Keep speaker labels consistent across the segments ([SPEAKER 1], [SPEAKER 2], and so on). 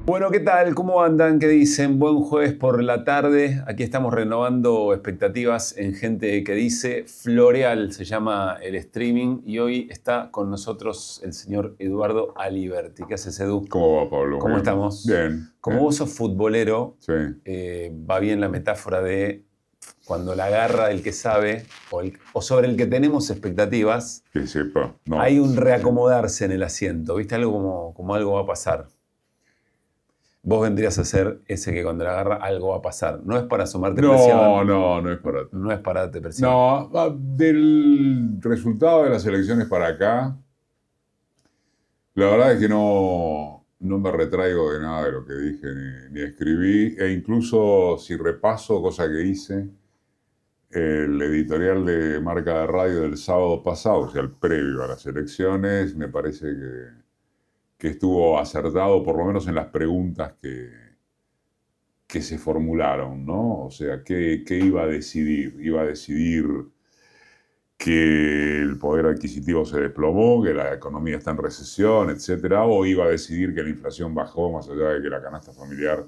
[SPEAKER 1] Bueno, ¿qué tal? ¿Cómo andan? ¿Qué dicen? Buen jueves por la tarde. Aquí estamos renovando expectativas en Gente que Dice. Floreal se llama el streaming y hoy está con nosotros el señor Eduardo Aliberti. ¿Qué haces, Edu?
[SPEAKER 2] ¿Cómo va, Pablo?
[SPEAKER 1] ¿Cómo
[SPEAKER 2] Bien,
[SPEAKER 1] estamos?
[SPEAKER 2] bien,
[SPEAKER 1] Como
[SPEAKER 2] bien.
[SPEAKER 1] vos sos futbolero,
[SPEAKER 2] Sí,
[SPEAKER 1] va bien la metáfora de cuando la agarra el que sabe o sobre el que tenemos expectativas,
[SPEAKER 2] que sepa. No.
[SPEAKER 1] hay un reacomodarse en el asiento. ¿Viste? Algo como algo va a pasar. Vos vendrías a ser ese que cuando la agarra algo va a pasar. No es para sumarte
[SPEAKER 2] No,
[SPEAKER 1] presión,
[SPEAKER 2] no, no es para
[SPEAKER 1] no
[SPEAKER 2] tanto.
[SPEAKER 1] es para darte presión.
[SPEAKER 2] No, del resultado de las elecciones para acá, la verdad es que no me retraigo de nada de lo que dije ni escribí, e incluso si repaso, cosa que hice, el editorial de Marca de Radio del sábado pasado, o sea, el previo a las elecciones, me parece que estuvo acertado, por lo menos en las preguntas que se formularon, ¿no? O sea, ¿qué iba a decidir? Iba a decidir que el poder adquisitivo se desplomó, que la economía está en recesión, etcétera, o iba a decidir que la inflación bajó más allá de que la canasta familiar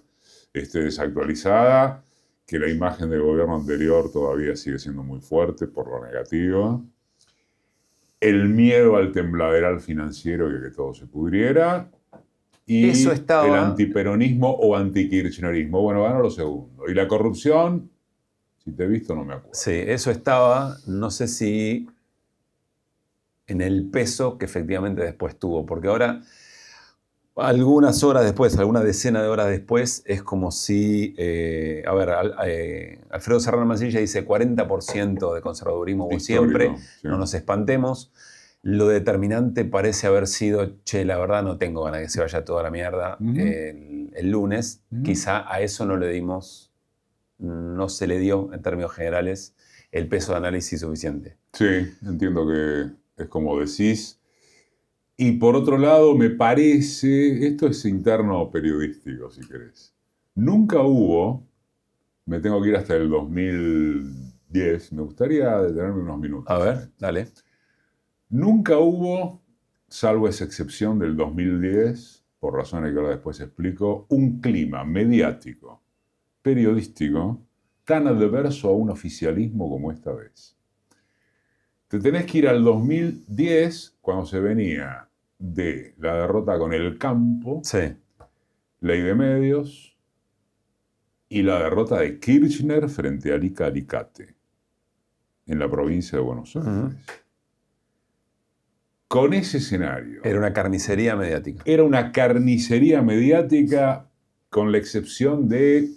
[SPEAKER 2] esté desactualizada, que la imagen del gobierno anterior todavía sigue siendo muy fuerte por lo negativo, el miedo al tembladeral financiero y a que todo se pudriera,
[SPEAKER 1] Eso
[SPEAKER 2] y el
[SPEAKER 1] estaba,
[SPEAKER 2] antiperonismo o antikirchnerismo. Bueno, ganó lo segundo. Y la corrupción, si te he visto, no me acuerdo.
[SPEAKER 1] sí, eso estaba, no sé si en el peso que efectivamente después tuvo, porque ahora, algunas horas después, alguna decena de horas después, es como si, Alfredo Serrano Mansilla dice 40% de conservadurismo hubo siempre,
[SPEAKER 2] Histórico, sí.
[SPEAKER 1] no nos espantemos. Lo determinante parece haber sido, che, la verdad no tengo ganas de que se vaya toda la mierda
[SPEAKER 2] Ujú,
[SPEAKER 1] el lunes.
[SPEAKER 2] ujú.
[SPEAKER 1] Quizá a eso no le dimos, no se le dio en términos generales el peso de análisis suficiente.
[SPEAKER 2] Sí, entiendo que es como decís. Y por otro lado, me parece, esto es interno periodístico, si querés. Nunca hubo, me tengo que ir hasta el 2010, me gustaría detenerme unos
[SPEAKER 1] A
[SPEAKER 2] minutos en
[SPEAKER 1] ver,
[SPEAKER 2] esto.
[SPEAKER 1] dale.
[SPEAKER 2] Nunca hubo, salvo esa excepción del 2010, por razones que ahora después explico, un clima mediático, periodístico, tan adverso a un oficialismo como esta vez. Te tenés que ir al 2010, cuando se venía de la derrota con el campo,
[SPEAKER 1] Sí.
[SPEAKER 2] ley de medios, y la derrota de Kirchner frente a Arica Alicate, en la provincia de Buenos
[SPEAKER 1] Ujú.
[SPEAKER 2] Aires. Con ese escenario,
[SPEAKER 1] Era una carnicería mediática.
[SPEAKER 2] era una carnicería mediática, con la excepción de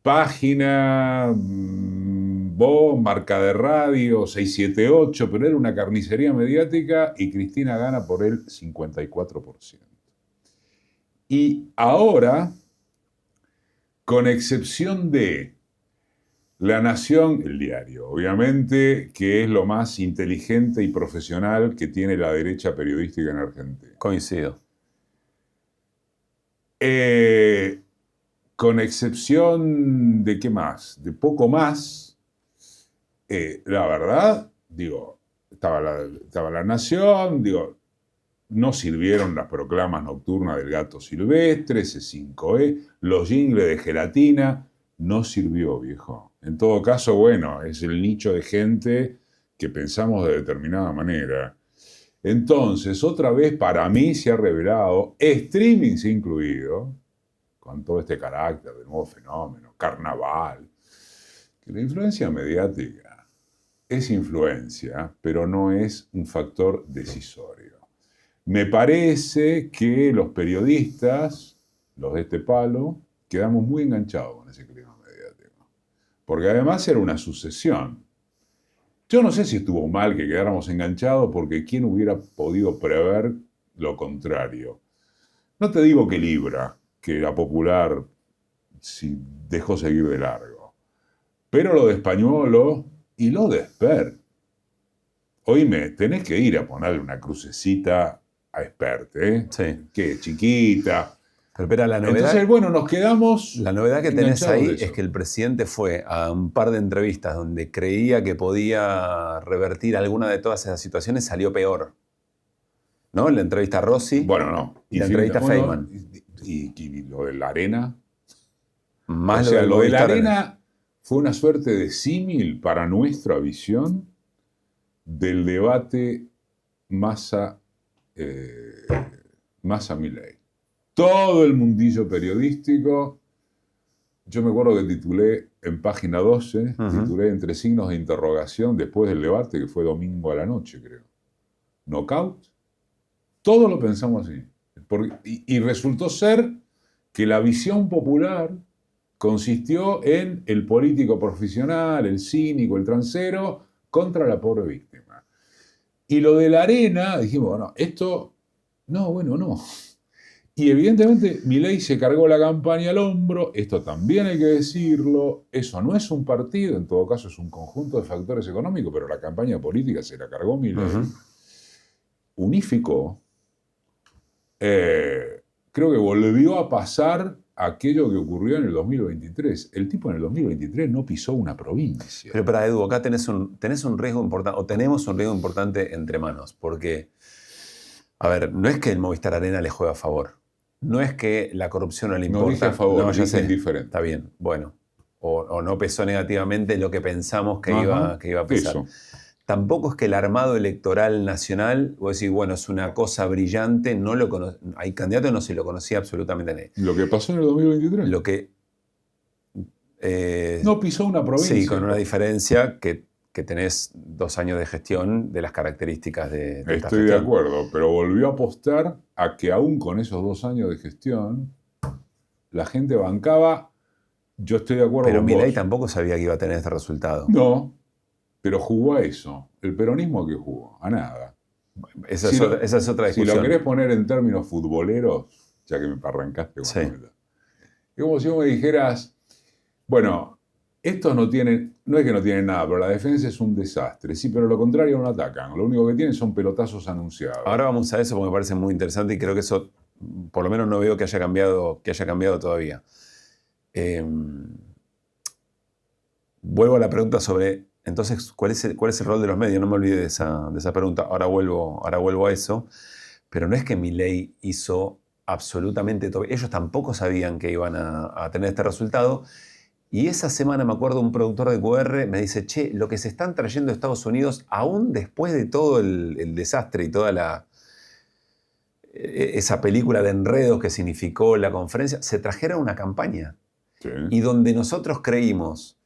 [SPEAKER 2] página, voz, marca de radio, 678, pero era una carnicería mediática y Cristina gana por el 54%. Y ahora, con excepción de La Nación, el diario, obviamente, que es lo más inteligente y profesional que tiene la derecha periodística en Argentina.
[SPEAKER 1] Coincido.
[SPEAKER 2] Eh, con excepción de qué más, de poco más, la verdad, digo, estaba la Nación, digo, no sirvieron las proclamas nocturnas del gato silvestre, C5E, los jingles de gelatina, no sirvió, viejo. En todo caso, bueno, es el nicho de gente que pensamos de determinada manera. Entonces, otra vez para mí se ha revelado, streamings incluido, con todo este carácter de nuevo fenómeno, carnaval, que la influencia mediática es influencia, pero no es un factor decisorio. Me parece que los periodistas, los de este palo, quedamos muy enganchados con ese clima mediático. Porque además era una sucesión. Yo no sé si estuvo mal que quedáramos enganchados, porque ¿quién hubiera podido prever lo contrario? No te digo que Libra, que era popular, si dejó seguir de largo. Pero lo de Españolo y lo de Esper. Oíme, tenés que ir a ponerle una crucecita a Espert, ¿eh?
[SPEAKER 1] Sí.
[SPEAKER 2] Que chiquita.
[SPEAKER 1] Pero espera,
[SPEAKER 2] Entonces, bueno, nos quedamos
[SPEAKER 1] la novedad que tenés
[SPEAKER 2] enganchados de
[SPEAKER 1] ahí es que
[SPEAKER 2] eso.
[SPEAKER 1] el presidente fue a un par de entrevistas donde creía que podía revertir alguna de todas esas situaciones, salió peor. ¿No? La entrevista a Rossi
[SPEAKER 2] Bueno, no,
[SPEAKER 1] y la
[SPEAKER 2] infinita.
[SPEAKER 1] entrevista a
[SPEAKER 2] Bueno,
[SPEAKER 1] Feynman.
[SPEAKER 2] y lo de la arena.
[SPEAKER 1] Más
[SPEAKER 2] O sea, lo de la
[SPEAKER 1] Movistar
[SPEAKER 2] arena fue una suerte de símil para nuestra visión del debate Massa-Milei. Todo el mundillo periodístico. Yo me acuerdo que titulé en página 12, titulé entre signos de interrogación después del debate, que fue domingo a la noche, creo. ¿Knockout? Todo lo pensamos así. Y resultó ser que la visión popular consistió en el político profesional, el cínico, el transero, contra la pobre víctima. Y lo de la arena, dijimos, bueno, esto, no. Y evidentemente Milei se cargó la campaña al hombro, esto también hay que decirlo, eso no es un partido, en todo caso es un conjunto de factores económicos, pero la campaña política se la cargó Milei, unificó, creo que volvió a pasar aquello que ocurrió en el 2023. El tipo en el 2023 no pisó una provincia.
[SPEAKER 1] Pero para Edu, acá tenés un riesgo importante, o tenemos un riesgo importante entre manos, porque, a ver, no es que el Movistar Arena le juega a favor, no es que la corrupción no le importa.
[SPEAKER 2] No dije a favor,
[SPEAKER 1] ya
[SPEAKER 2] dije
[SPEAKER 1] sé,
[SPEAKER 2] indiferente.
[SPEAKER 1] Está bien, bueno, o no pesó negativamente lo que pensamos que iba a pesar.
[SPEAKER 2] Eso.
[SPEAKER 1] Tampoco es que el armado electoral nacional, vos decís, bueno, es una cosa brillante, hay candidato que no se lo conocía absolutamente nadie.
[SPEAKER 2] Lo que pasó en el 2023.
[SPEAKER 1] Lo que...
[SPEAKER 2] no pisó una provincia.
[SPEAKER 1] Sí, con una diferencia que tenés 2 años de gestión de las características de esta gestión.
[SPEAKER 2] Estoy de acuerdo, pero volvió a apostar a que aún con esos 2 años de gestión, la gente bancaba. Yo estoy de acuerdo
[SPEAKER 1] pero
[SPEAKER 2] con
[SPEAKER 1] Milei
[SPEAKER 2] vos.
[SPEAKER 1] tampoco sabía que iba a tener este resultado.
[SPEAKER 2] No, pero jugó a eso. ¿El peronismo qué jugó? A nada.
[SPEAKER 1] Esa es otra discusión.
[SPEAKER 2] Si lo querés poner en términos futboleros, ya que me arrancaste con
[SPEAKER 1] sí.
[SPEAKER 2] Es como si vos me dijeras, bueno, estos no es que no tienen nada, pero la defensa es un desastre. Sí, pero lo contrario no atacan. Lo único que tienen son pelotazos anunciados.
[SPEAKER 1] Ahora vamos a eso porque me parece muy interesante y creo que eso, por lo menos no veo que haya cambiado todavía. Vuelvo a la pregunta sobre, entonces, ¿cuál es el rol de los medios? No me olvidé de esa pregunta. Ahora vuelvo a eso. Pero no es que Milei hizo absolutamente todo. Ellos tampoco sabían que iban a tener este resultado. Y esa semana me acuerdo un productor de QR me dice, che, lo que se están trayendo de Estados Unidos, aún después de todo el desastre y toda esa película de enredos que significó la conferencia, se trajeron una campaña.
[SPEAKER 2] Sí.
[SPEAKER 1] Y donde nosotros creímos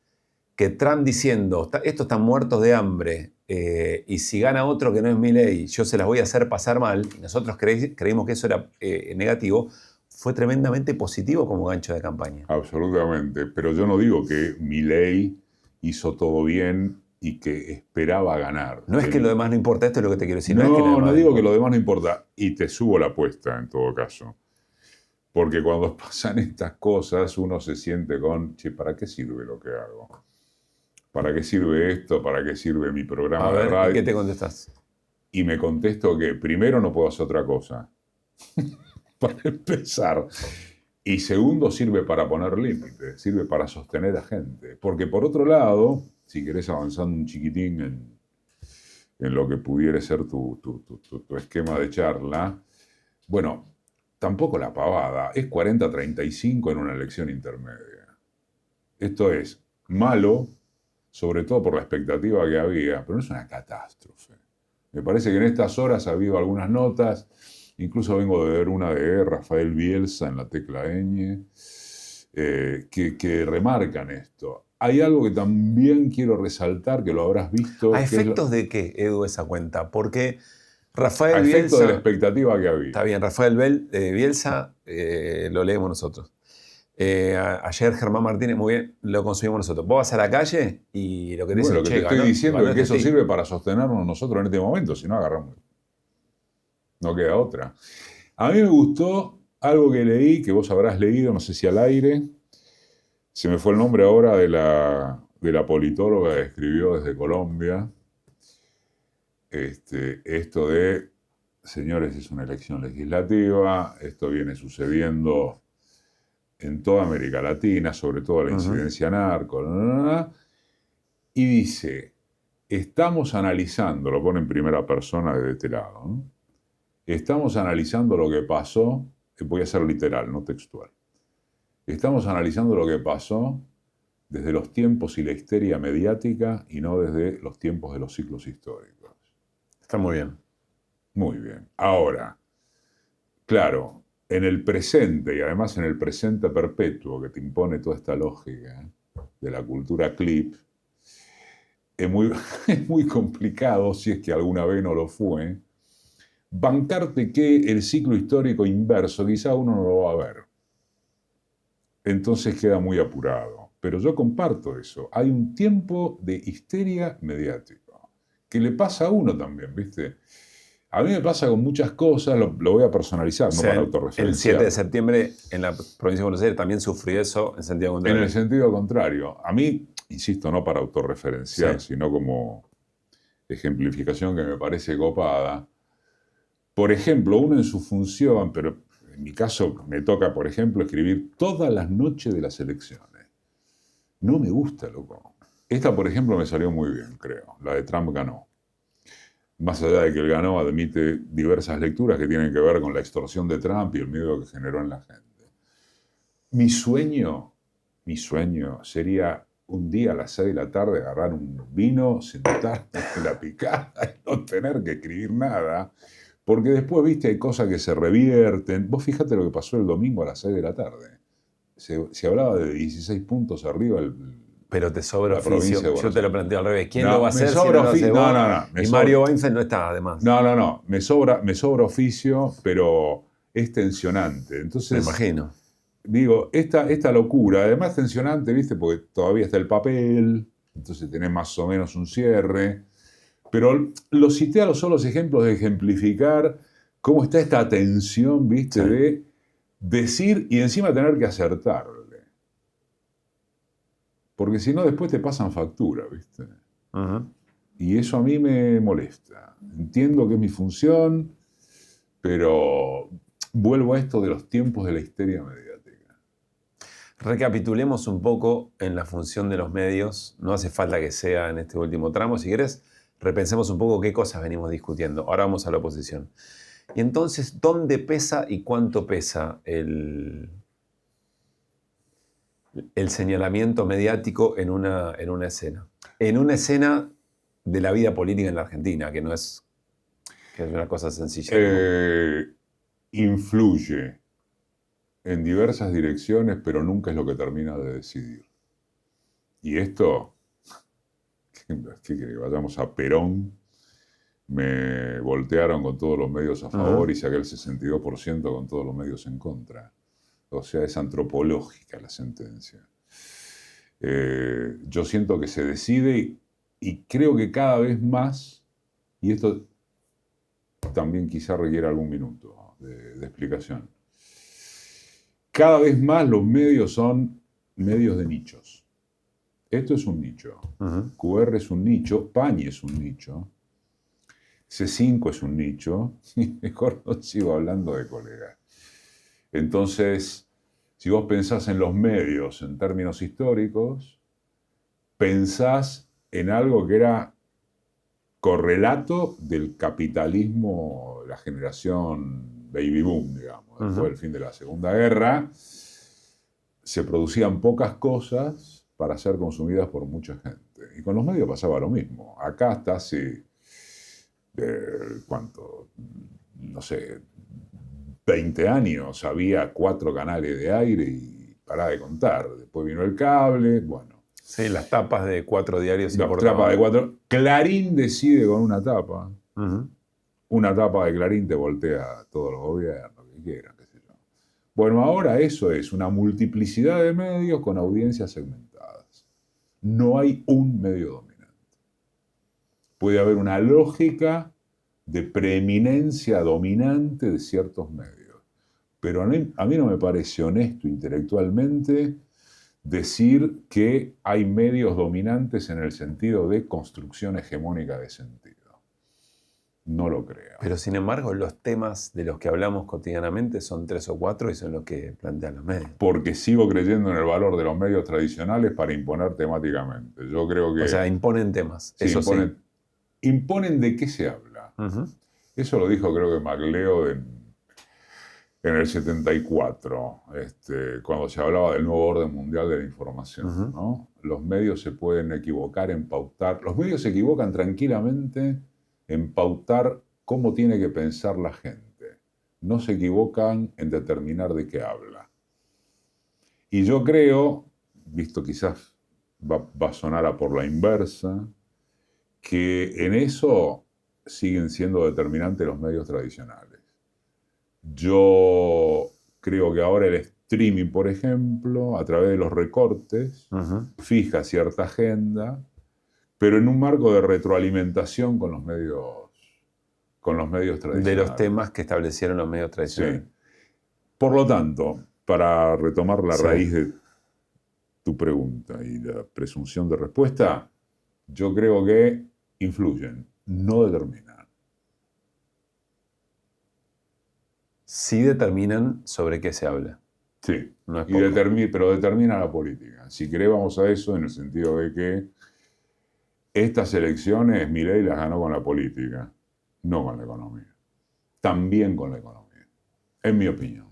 [SPEAKER 1] que Trump diciendo, estos están muertos de hambre, y si gana otro que no es Milei, yo se las voy a hacer pasar mal, y nosotros creímos que eso era negativo, fue tremendamente positivo como gancho de campaña.
[SPEAKER 2] Absolutamente, pero yo no digo que Milei hizo todo bien y que esperaba ganar.
[SPEAKER 1] No es que lo demás no importa, esto es lo que te quiero decir.
[SPEAKER 2] No digo que lo demás no importa, y te subo la apuesta en todo caso. Porque cuando pasan estas cosas uno se siente con, che, ¿para qué sirve lo que hago? ¿Para qué sirve esto? ¿Para qué sirve mi programa de radio?
[SPEAKER 1] ¿Qué te contestás?
[SPEAKER 2] Y me contesto que primero no puedo hacer otra cosa. Para empezar. Y segundo, sirve para poner límites, sirve para sostener a gente. Porque por otro lado, si querés avanzando un chiquitín en lo que pudiera ser tu esquema de charla, bueno, tampoco la pavada, es 40-35 en una elección intermedia. Esto es malo, sobre todo por la expectativa que había, pero no es una catástrofe. Me parece que en estas horas ha habido algunas notas. Incluso vengo de ver una de Rafael Bielsa en la tecla ñ, que remarcan esto. Hay algo que también quiero resaltar, que lo habrás visto.
[SPEAKER 1] ¿A efectos de qué, Edu, esa cuenta? Porque
[SPEAKER 2] A
[SPEAKER 1] Rafael
[SPEAKER 2] efectos
[SPEAKER 1] Bielsa...
[SPEAKER 2] de la expectativa que había.
[SPEAKER 1] Está bien, Rafael Bielsa lo leemos nosotros. Ayer Germán Martínez, muy bien, lo consumimos nosotros. Vos vas a la calle y lo que te dicen,
[SPEAKER 2] Lo que te estoy diciendo es que eso sirve para sostenernos nosotros en este momento, si no agarramos. No queda otra. A mí me gustó algo que leí, que vos habrás leído, no sé si al aire. Se me fue el nombre ahora de la politóloga que escribió desde Colombia. Esto de, señores, es una elección legislativa, esto viene sucediendo en toda América Latina, sobre todo la incidencia narco, y dice, estamos analizando, lo pone en primera persona desde este lado, ¿no? Estamos analizando lo que pasó voy a ser literal, no textual. Estamos analizando lo que pasó desde los tiempos y la histeria mediática y no desde los tiempos de los ciclos históricos.
[SPEAKER 1] Está muy bien.
[SPEAKER 2] Muy bien. Ahora, claro, en el presente, y además en el presente perpetuo que te impone toda esta lógica de la cultura clip, es muy complicado, si es que alguna vez no lo fue, bancarte que el ciclo histórico inverso quizá uno no lo va a ver. Entonces queda muy apurado. Pero yo comparto eso. Hay un tiempo de histeria mediática que le pasa a uno también, ¿viste? A mí me pasa con muchas cosas, lo voy a personalizar, no para autorreferenciar.
[SPEAKER 1] El 7 de septiembre en la provincia de Buenos Aires también sufrí eso en sentido contrario.
[SPEAKER 2] En el sentido contrario. A mí, insisto, no para autorreferenciar, sino como ejemplificación que me parece copada. Por ejemplo, uno en su función, pero en mi caso me toca, por ejemplo, escribir todas las noches de las elecciones. No me gusta, loco. Esta, por ejemplo, me salió muy bien, creo. La de Trump ganó. Más allá de que él ganó, admite diversas lecturas que tienen que ver con la extorsión de Trump y el miedo que generó en la gente. Mi sueño sería un día a las 6 de la tarde agarrar un vino, sentarme en la picada y no tener que escribir nada. Porque después, viste, hay cosas que se revierten. Vos fíjate lo que pasó el domingo a las 6 de la tarde. Se hablaba de 16 puntos arriba
[SPEAKER 1] pero te sobra oficio. Yo te lo planteo al revés. ¿Quién lo va a hacer si
[SPEAKER 2] no lo hace vos?
[SPEAKER 1] Y Mario Weinfeld no está, además.
[SPEAKER 2] No. Me sobra oficio, pero es tensionante. Entonces,
[SPEAKER 1] me imagino.
[SPEAKER 2] Digo, esta locura, además tensionante, ¿viste? Porque todavía está el papel, entonces tenés más o menos un cierre. Pero lo cité a los solos ejemplos de ejemplificar cómo está esta tensión, ¿viste? Sí. De decir y encima tener que acertarle. Porque si no, después te pasan factura, ¿viste? Uh-huh. Y eso a mí me molesta. Entiendo que es mi función, pero vuelvo a esto de los tiempos de la histeria mediática.
[SPEAKER 1] Recapitulemos un poco en la función de los medios. No hace falta que sea en este último tramo. Si querés, repensemos un poco qué cosas venimos discutiendo. Ahora vamos a la oposición. Y entonces, ¿dónde pesa y cuánto pesa el señalamiento mediático en una escena? En una escena de la vida política en la Argentina, que es una cosa sencilla.
[SPEAKER 2] Influye en diversas direcciones, pero nunca es lo que termina de decidir. Y esto, ¿qué quiere que vayamos a Perón? Me voltearon con todos los medios a favor y saqué el 62% con todos los medios en contra. O sea, es antropológica la sentencia. Yo siento que se decide y creo que cada vez más, y esto también quizá requiere algún minuto de explicación, cada vez más los medios son medios de nichos. Esto es un nicho. QR es un nicho, Pañi es un nicho, C5 es un nicho, y mejor no sigo hablando de colegas. Entonces, si vos pensás en los medios en términos históricos, pensás en algo que era correlato del capitalismo, la generación baby boom, digamos. Después del fin de la Segunda Guerra, se producían pocas cosas para ser consumidas por mucha gente. Y con los medios pasaba lo mismo. Acá hasta hace, ¿cuánto? No sé, 20 años había 4 canales de aire y pará de contar. Después vino el cable, bueno.
[SPEAKER 1] Sí, las tapas de 4 diarios.
[SPEAKER 2] Las tapas de 4. Clarín decide con una tapa. Una tapa de Clarín te voltea a todos los gobiernos, que quieran, qué sé yo. Bueno, ahora eso es una multiplicidad de medios con audiencias segmentadas. No hay un medio dominante. Puede haber una lógica de preeminencia dominante de ciertos medios. Pero a mí no me parece honesto intelectualmente decir que hay medios dominantes en el sentido de construcción hegemónica de sentido. No lo creo.
[SPEAKER 1] Pero sin embargo, los temas de los que hablamos cotidianamente son 3 o 4 y son los que plantean los medios.
[SPEAKER 2] Porque sigo creyendo en el valor de los medios tradicionales para imponer temáticamente. Yo creo que...
[SPEAKER 1] O sea, imponen temas.
[SPEAKER 2] Sí,
[SPEAKER 1] eso
[SPEAKER 2] imponen,
[SPEAKER 1] sí.
[SPEAKER 2] Imponen de qué se habla. Eso lo dijo creo que MacLeod en el 74, cuando se hablaba del nuevo orden mundial de la información, ¿no? Los medios se pueden equivocar en pautar. Los medios se equivocan tranquilamente en pautar cómo tiene que pensar la gente. No se equivocan en determinar de qué habla. Y yo creo, visto quizás va a sonar a por la inversa, que en eso siguen siendo determinantes los medios tradicionales. Yo creo que ahora el streaming, por ejemplo, a través de los recortes, fija cierta agenda, pero en un marco de retroalimentación con los medios tradicionales.
[SPEAKER 1] De los temas que establecieron los medios tradicionales.
[SPEAKER 2] Sí. Por lo tanto, para retomar la raíz de tu pregunta y la presunción de respuesta, yo creo que influyen, no determinan.
[SPEAKER 1] Sí determinan sobre qué se habla.
[SPEAKER 2] Sí,
[SPEAKER 1] no es poco.
[SPEAKER 2] Pero determina la política. Si querés, vamos a eso en el sentido de que estas elecciones Milei las ganó con la política, no con la economía. También con la economía, en mi opinión.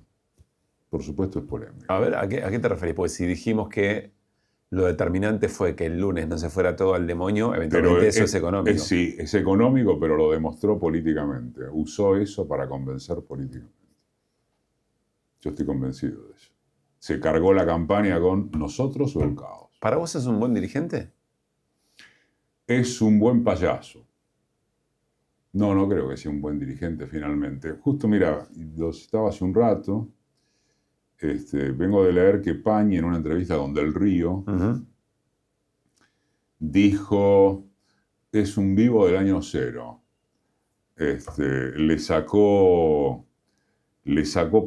[SPEAKER 2] Por supuesto es polémico.
[SPEAKER 1] A ver, ¿a qué te referís? Porque si dijimos que lo determinante fue que el lunes no se fuera todo al demonio, eventualmente eso es económico.
[SPEAKER 2] Sí, es económico, pero lo demostró políticamente. Usó eso para convencer políticamente. Yo estoy convencido de eso. Se cargó la campaña con nosotros o el caos.
[SPEAKER 1] ¿Para vos es un buen dirigente?
[SPEAKER 2] Es un buen payaso. No creo que sea un buen dirigente finalmente. Justo, mira, lo citaba hace un rato. Vengo de leer que Pañi, en una entrevista con Del Río, dijo, es un vivo del año cero. Le sacó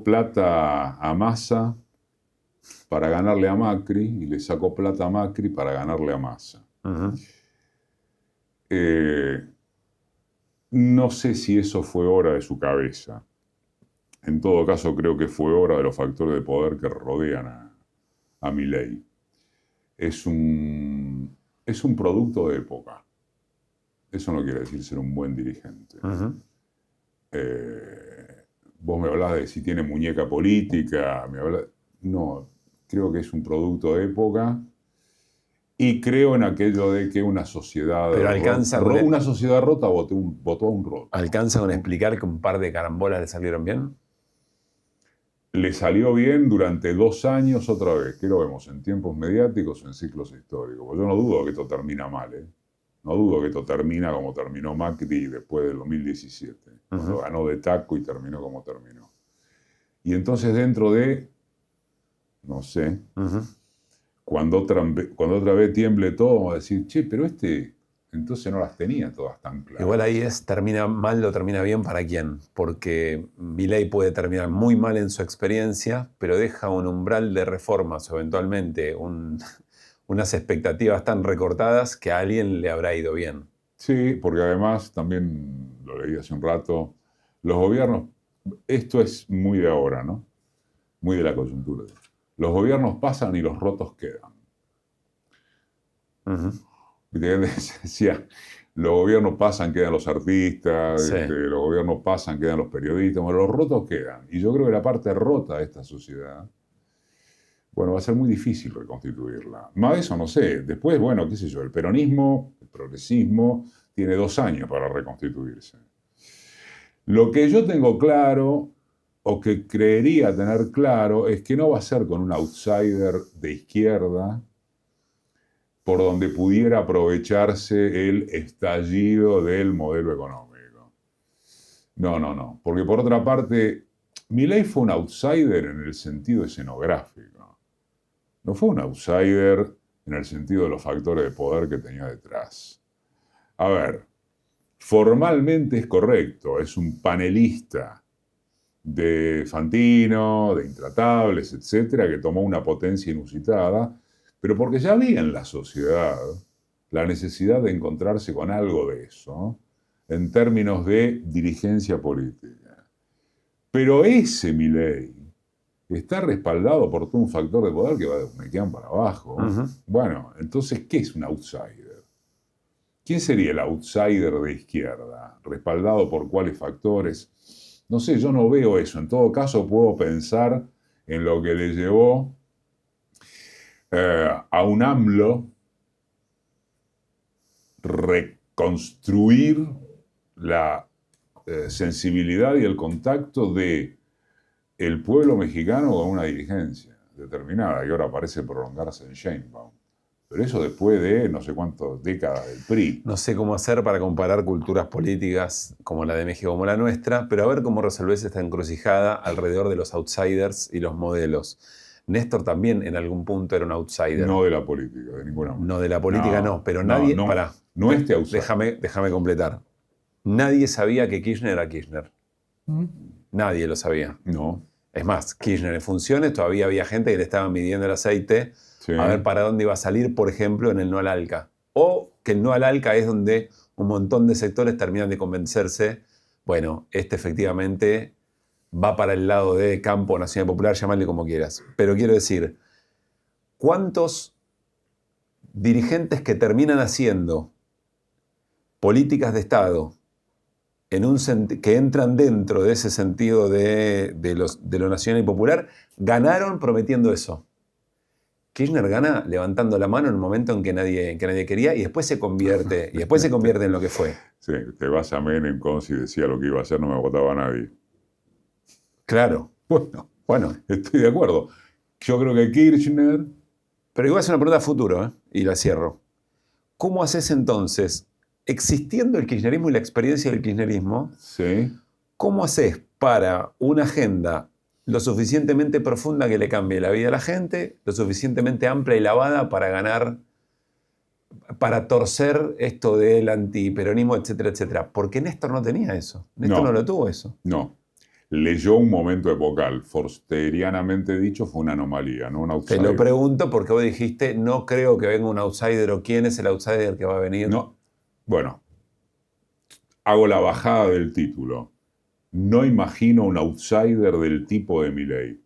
[SPEAKER 2] plata a Massa para ganarle a Macri y le sacó plata a Macri para ganarle a Massa. No sé si eso fue obra de su cabeza. En todo caso, creo que fue obra de los factores de poder que rodean a Milei. Es un producto de época. Eso no quiere decir ser un buen dirigente. Vos me hablás de si tiene muñeca política. No, creo que es un producto de época. Y creo en aquello de que una sociedad una sociedad rota votó a un roto.
[SPEAKER 1] ¿Alcanza con explicar que un par de carambolas le salieron bien?
[SPEAKER 2] Le salió bien durante 2 años otra vez. ¿Qué lo vemos? ¿En tiempos mediáticos o en ciclos históricos? Porque yo no dudo que esto termina mal, ¿eh? No dudo que esto termina como terminó Macri después del 2017. Cuando ganó de taco y terminó como terminó. Y entonces dentro de, no sé, cuando otra vez tiemble todo, vamos a decir, che, pero entonces no las tenía todas tan claras.
[SPEAKER 1] Igual ahí termina mal o termina bien para quién, porque Milei puede terminar muy mal en su experiencia, pero deja un umbral de reformas o eventualmente unas expectativas tan recortadas que a alguien le habrá ido bien.
[SPEAKER 2] Sí, porque además, también lo leí hace un rato, los gobiernos, esto es muy de ahora, ¿no? Muy de la coyuntura. Los gobiernos pasan y los rotos quedan. Decía, los gobiernos pasan, quedan los artistas, los gobiernos pasan, quedan los periodistas, bueno, los rotos quedan. Y yo creo que la parte rota de esta sociedad, bueno, va a ser muy difícil reconstituirla. Más de eso no sé. Después, bueno, qué sé yo, el peronismo, el progresismo, tiene 2 años para reconstituirse. Lo que yo tengo claro, o que creería tener claro, es que no va a ser con un outsider de izquierda por donde pudiera aprovecharse el estallido del modelo económico. No. Porque por otra parte, Milei fue un outsider en el sentido escenográfico. No fue un outsider en el sentido de los factores de poder que tenía detrás. A ver, formalmente es correcto, es un panelista de Fantino, de Intratables, etcétera, que tomó una potencia inusitada, pero porque ya había en la sociedad la necesidad de encontrarse con algo de eso, en términos de dirigencia política. Pero ese Milei está respaldado por todo un factor de poder que va de Unequian para abajo. Bueno, entonces, ¿qué es un outsider? ¿Quién sería el outsider de izquierda? ¿Respaldado por cuáles factores? No sé, yo no veo eso. En todo caso, puedo pensar en lo que le llevó a un AMLO reconstruir la sensibilidad y el contacto de el pueblo mexicano con una dirigencia determinada, y ahora parece prolongarse en Sheinbaum. Pero eso después de no sé cuántas décadas del PRI.
[SPEAKER 1] No sé cómo hacer para comparar culturas políticas como la de México como la nuestra, pero a ver cómo resolvés esta encrucijada alrededor de los outsiders y los modelos. Néstor también en algún punto era un outsider.
[SPEAKER 2] No de la política, de ninguna manera.
[SPEAKER 1] No de la política no, pero nadie... Pará,
[SPEAKER 2] no este outsider.
[SPEAKER 1] Déjame completar. Nadie sabía que Kirchner era Kirchner. Nadie lo sabía.
[SPEAKER 2] No.
[SPEAKER 1] Es más, Kirchner en funciones, todavía había gente que le estaba midiendo el aceite a ver para dónde iba a salir, por ejemplo, en el no al ALCA. O que el no al ALCA es donde un montón de sectores terminan de convencerse, bueno, este efectivamente va para el lado de campo nacional popular, llamarle como quieras. Pero quiero decir, ¿cuántos dirigentes que terminan haciendo políticas de Estado que entran dentro de ese sentido de lo nacional y popular, ganaron prometiendo eso? Kirchner gana levantando la mano en un momento en que nadie quería y después se convierte en lo que fue.
[SPEAKER 2] Sí, te vas a Menem con si decía lo que iba a hacer, no me votaba a nadie.
[SPEAKER 1] Claro. Bueno.
[SPEAKER 2] Estoy de acuerdo. Yo creo que Kirchner...
[SPEAKER 1] Pero igual es una pregunta a futuro, ¿eh? Y la cierro. ¿Cómo haces entonces, existiendo el kirchnerismo y la experiencia del kirchnerismo,
[SPEAKER 2] sí,
[SPEAKER 1] cómo haces para una agenda lo suficientemente profunda que le cambie la vida a la gente, lo suficientemente amplia y lavada para ganar, para torcer esto del antiperonismo, etcétera, etcétera? Porque Néstor no tenía eso. Néstor no lo tuvo eso.
[SPEAKER 2] No. Leyó un momento epocal. Forsterianamente dicho, fue una anomalía, no un outsider.
[SPEAKER 1] Te lo pregunto porque vos dijiste, no creo que venga un outsider, o quién es el outsider que va a venir.
[SPEAKER 2] No. Bueno, hago la bajada del título. No imagino un outsider del tipo de Milei.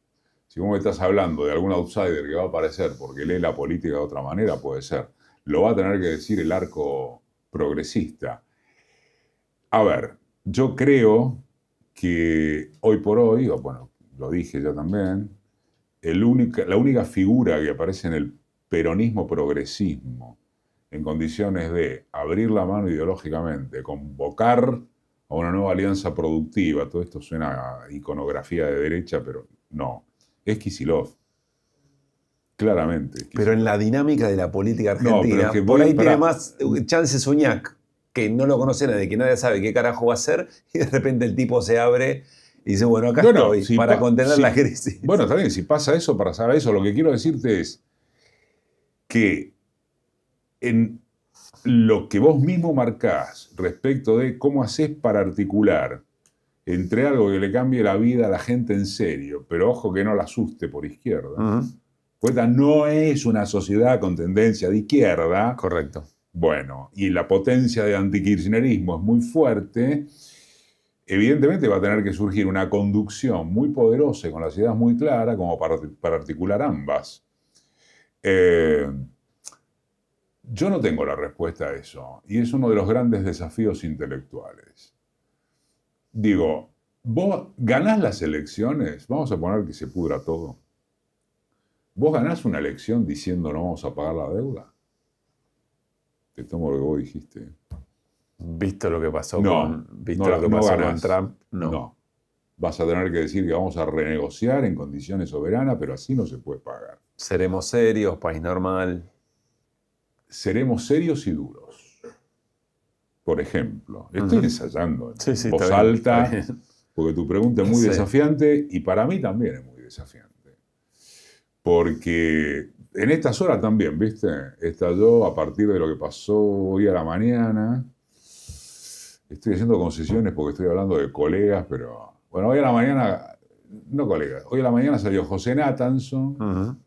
[SPEAKER 2] Si vos me estás hablando de algún outsider que va a aparecer porque lee la política de otra manera, puede ser. Lo va a tener que decir el arco progresista. A ver, yo creo que hoy por hoy, o bueno, lo dije ya también, la única figura que aparece en el peronismo progresismo en condiciones de abrir la mano ideológicamente, convocar a una nueva alianza productiva, todo esto suena a iconografía de derecha, pero no, es Kicillof. Claramente. Kicillof.
[SPEAKER 1] Pero en la dinámica de la política argentina, no, por ahí tiene más chances Uñac, que no lo conoce nadie, que nadie sabe qué carajo va a hacer, y de repente el tipo se abre y dice, bueno, acá estoy, si para contener la crisis.
[SPEAKER 2] Bueno, está bien, si pasa eso, para saber eso, lo que quiero decirte es que en lo que vos mismo marcás respecto de cómo haces para articular entre algo que le cambie la vida a la gente en serio, pero ojo que no la asuste por izquierda. Pues no es una sociedad con tendencia de izquierda.
[SPEAKER 1] Correcto.
[SPEAKER 2] Bueno, y la potencia de antikirchnerismo es muy fuerte. Evidentemente va a tener que surgir una conducción muy poderosa y con las ideas muy claras como para articular ambas. Yo no tengo la respuesta a eso, y es uno de los grandes desafíos intelectuales. Digo, vos ganás las elecciones, vamos a poner que se pudra todo. ¿Vos ganás una elección diciendo no vamos a pagar la deuda? Te tomo lo que vos dijiste.
[SPEAKER 1] ¿Visto lo que pasó
[SPEAKER 2] con
[SPEAKER 1] Trump?
[SPEAKER 2] No. Vas a tener que decir que vamos a renegociar en condiciones soberanas, pero así no se puede pagar.
[SPEAKER 1] Seremos serios, país normal.
[SPEAKER 2] Seremos serios y duros. Por ejemplo, estoy ensayando en voz alta, porque tu pregunta es muy desafiante y para mí también es muy desafiante. Porque en estas horas también, ¿viste? Estalló a partir de lo que pasó hoy a la mañana. Estoy haciendo concesiones porque estoy hablando de colegas, pero... Bueno, hoy a la mañana... No colegas. Hoy a la mañana salió José Nathanson.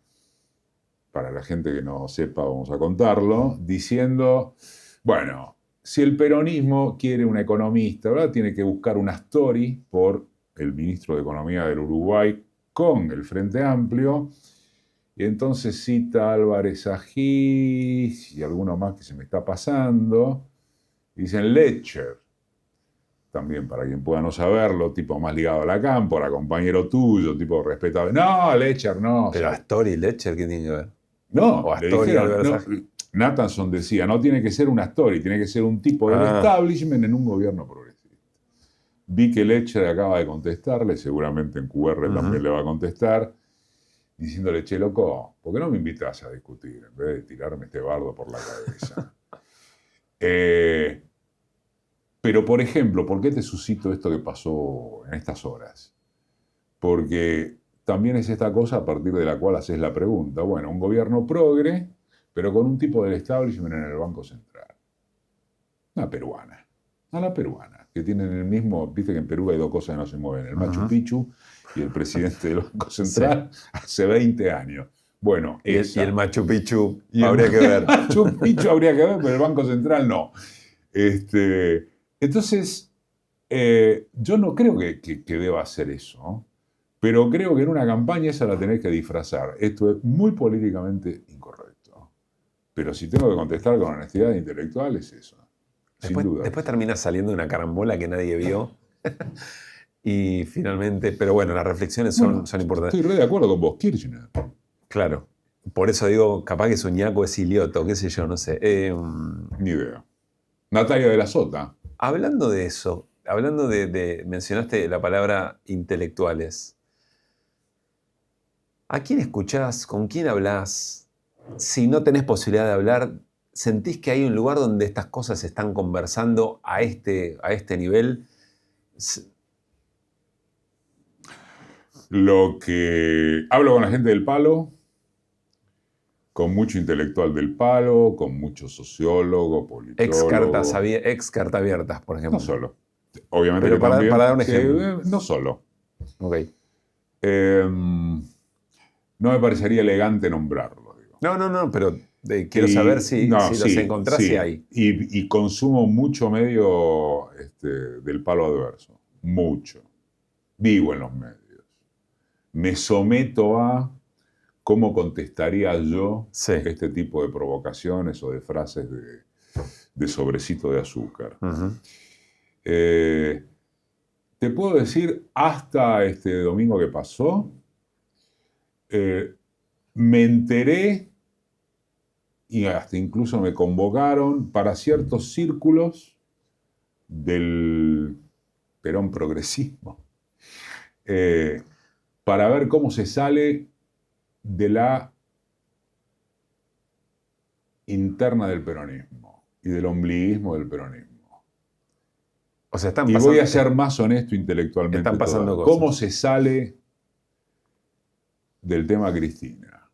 [SPEAKER 2] Para la gente que no sepa, vamos a contarlo. Diciendo, bueno, si el peronismo quiere un economista, ¿verdad? Tiene que buscar una story por el ministro de Economía del Uruguay con el Frente Amplio. Y entonces cita a Álvarez Agis y alguno más que se me está pasando. Dicen Letcher. también para quien pueda no saberlo, tipo más ligado a la cámpora, compañero tuyo, tipo respetable. No, Letcher, no.
[SPEAKER 1] Pero
[SPEAKER 2] o sea,
[SPEAKER 1] Astori y Letcher, ¿qué tiene que ver?
[SPEAKER 2] no,
[SPEAKER 1] O
[SPEAKER 2] le
[SPEAKER 1] Astori y
[SPEAKER 2] dijeron,
[SPEAKER 1] Albert
[SPEAKER 2] no,
[SPEAKER 1] Sag-
[SPEAKER 2] Nathanson decía, no tiene que ser una story, tiene que ser un tipo del
[SPEAKER 1] Ah.
[SPEAKER 2] establishment en un gobierno progresista. Vi que Letcher acaba de contestarle, seguramente en QR también le va a contestar, diciéndole, che, loco, ¿por qué no me invitas a discutir en vez de tirarme este bardo por la cabeza? Pero, por ejemplo, ¿por qué te suscito esto que pasó en estas horas? Porque también es esta cosa a partir de la cual haces la pregunta. Bueno, un gobierno progre, pero con un tipo del establishment en el Banco Central. Una peruana. A la peruana. Que tienen el mismo, viste que en Perú hay dos cosas que no se mueven, el Machu Picchu y el presidente del Banco Central hace 20 años. Bueno,
[SPEAKER 1] Y
[SPEAKER 2] esa.
[SPEAKER 1] el Machu Picchu
[SPEAKER 2] Y el
[SPEAKER 1] habría que ver.
[SPEAKER 2] Machu Picchu habría que ver, pero el Banco Central no. Entonces, yo no creo que deba hacer eso, ¿no? Pero creo que en una campaña esa la tenés que disfrazar. Esto es muy políticamente incorrecto. Pero si tengo que contestar con honestidad intelectual es eso. Sin duda.
[SPEAKER 1] Después termina saliendo una carambola que nadie vio. Y finalmente, pero bueno, las reflexiones son importantes.
[SPEAKER 2] Estoy re de acuerdo con vos, Kirchner.
[SPEAKER 1] Claro. Por eso digo, capaz que Suñaco es Ilioto, qué sé yo, no sé.
[SPEAKER 2] Ni idea. Natalia de la Sota.
[SPEAKER 1] Hablando de eso, hablando mencionaste la palabra intelectuales. ¿A quién escuchás? ¿Con quién hablás? Si no tenés posibilidad de hablar, ¿sentís que hay un lugar donde estas cosas se están conversando a este nivel?
[SPEAKER 2] Lo que hablo con la gente del palo, con mucho intelectual del palo, con mucho sociólogo, politólogo.
[SPEAKER 1] Ex carta abiertas, por ejemplo.
[SPEAKER 2] No solo. Obviamente
[SPEAKER 1] Pero
[SPEAKER 2] que
[SPEAKER 1] para
[SPEAKER 2] también,
[SPEAKER 1] dar un ejemplo.
[SPEAKER 2] no solo.
[SPEAKER 1] Ok.
[SPEAKER 2] No me parecería elegante nombrarlo. Digo.
[SPEAKER 1] No, pero quiero saber si los encontrás y hay.
[SPEAKER 2] Y consumo mucho medio del palo adverso. Mucho. Vivo en los medios. Me someto a cómo contestaría yo este tipo de provocaciones o de frases de sobrecito de azúcar. Te puedo decir, hasta este domingo que pasó, me enteré y hasta incluso me convocaron para ciertos círculos del Perón progresismo para ver cómo se sale de la interna del peronismo y del ombliguismo del peronismo.
[SPEAKER 1] O sea,
[SPEAKER 2] y voy a ser más honesto intelectualmente.
[SPEAKER 1] Están pasando cosas.
[SPEAKER 2] ¿Cómo se sale del tema Cristina?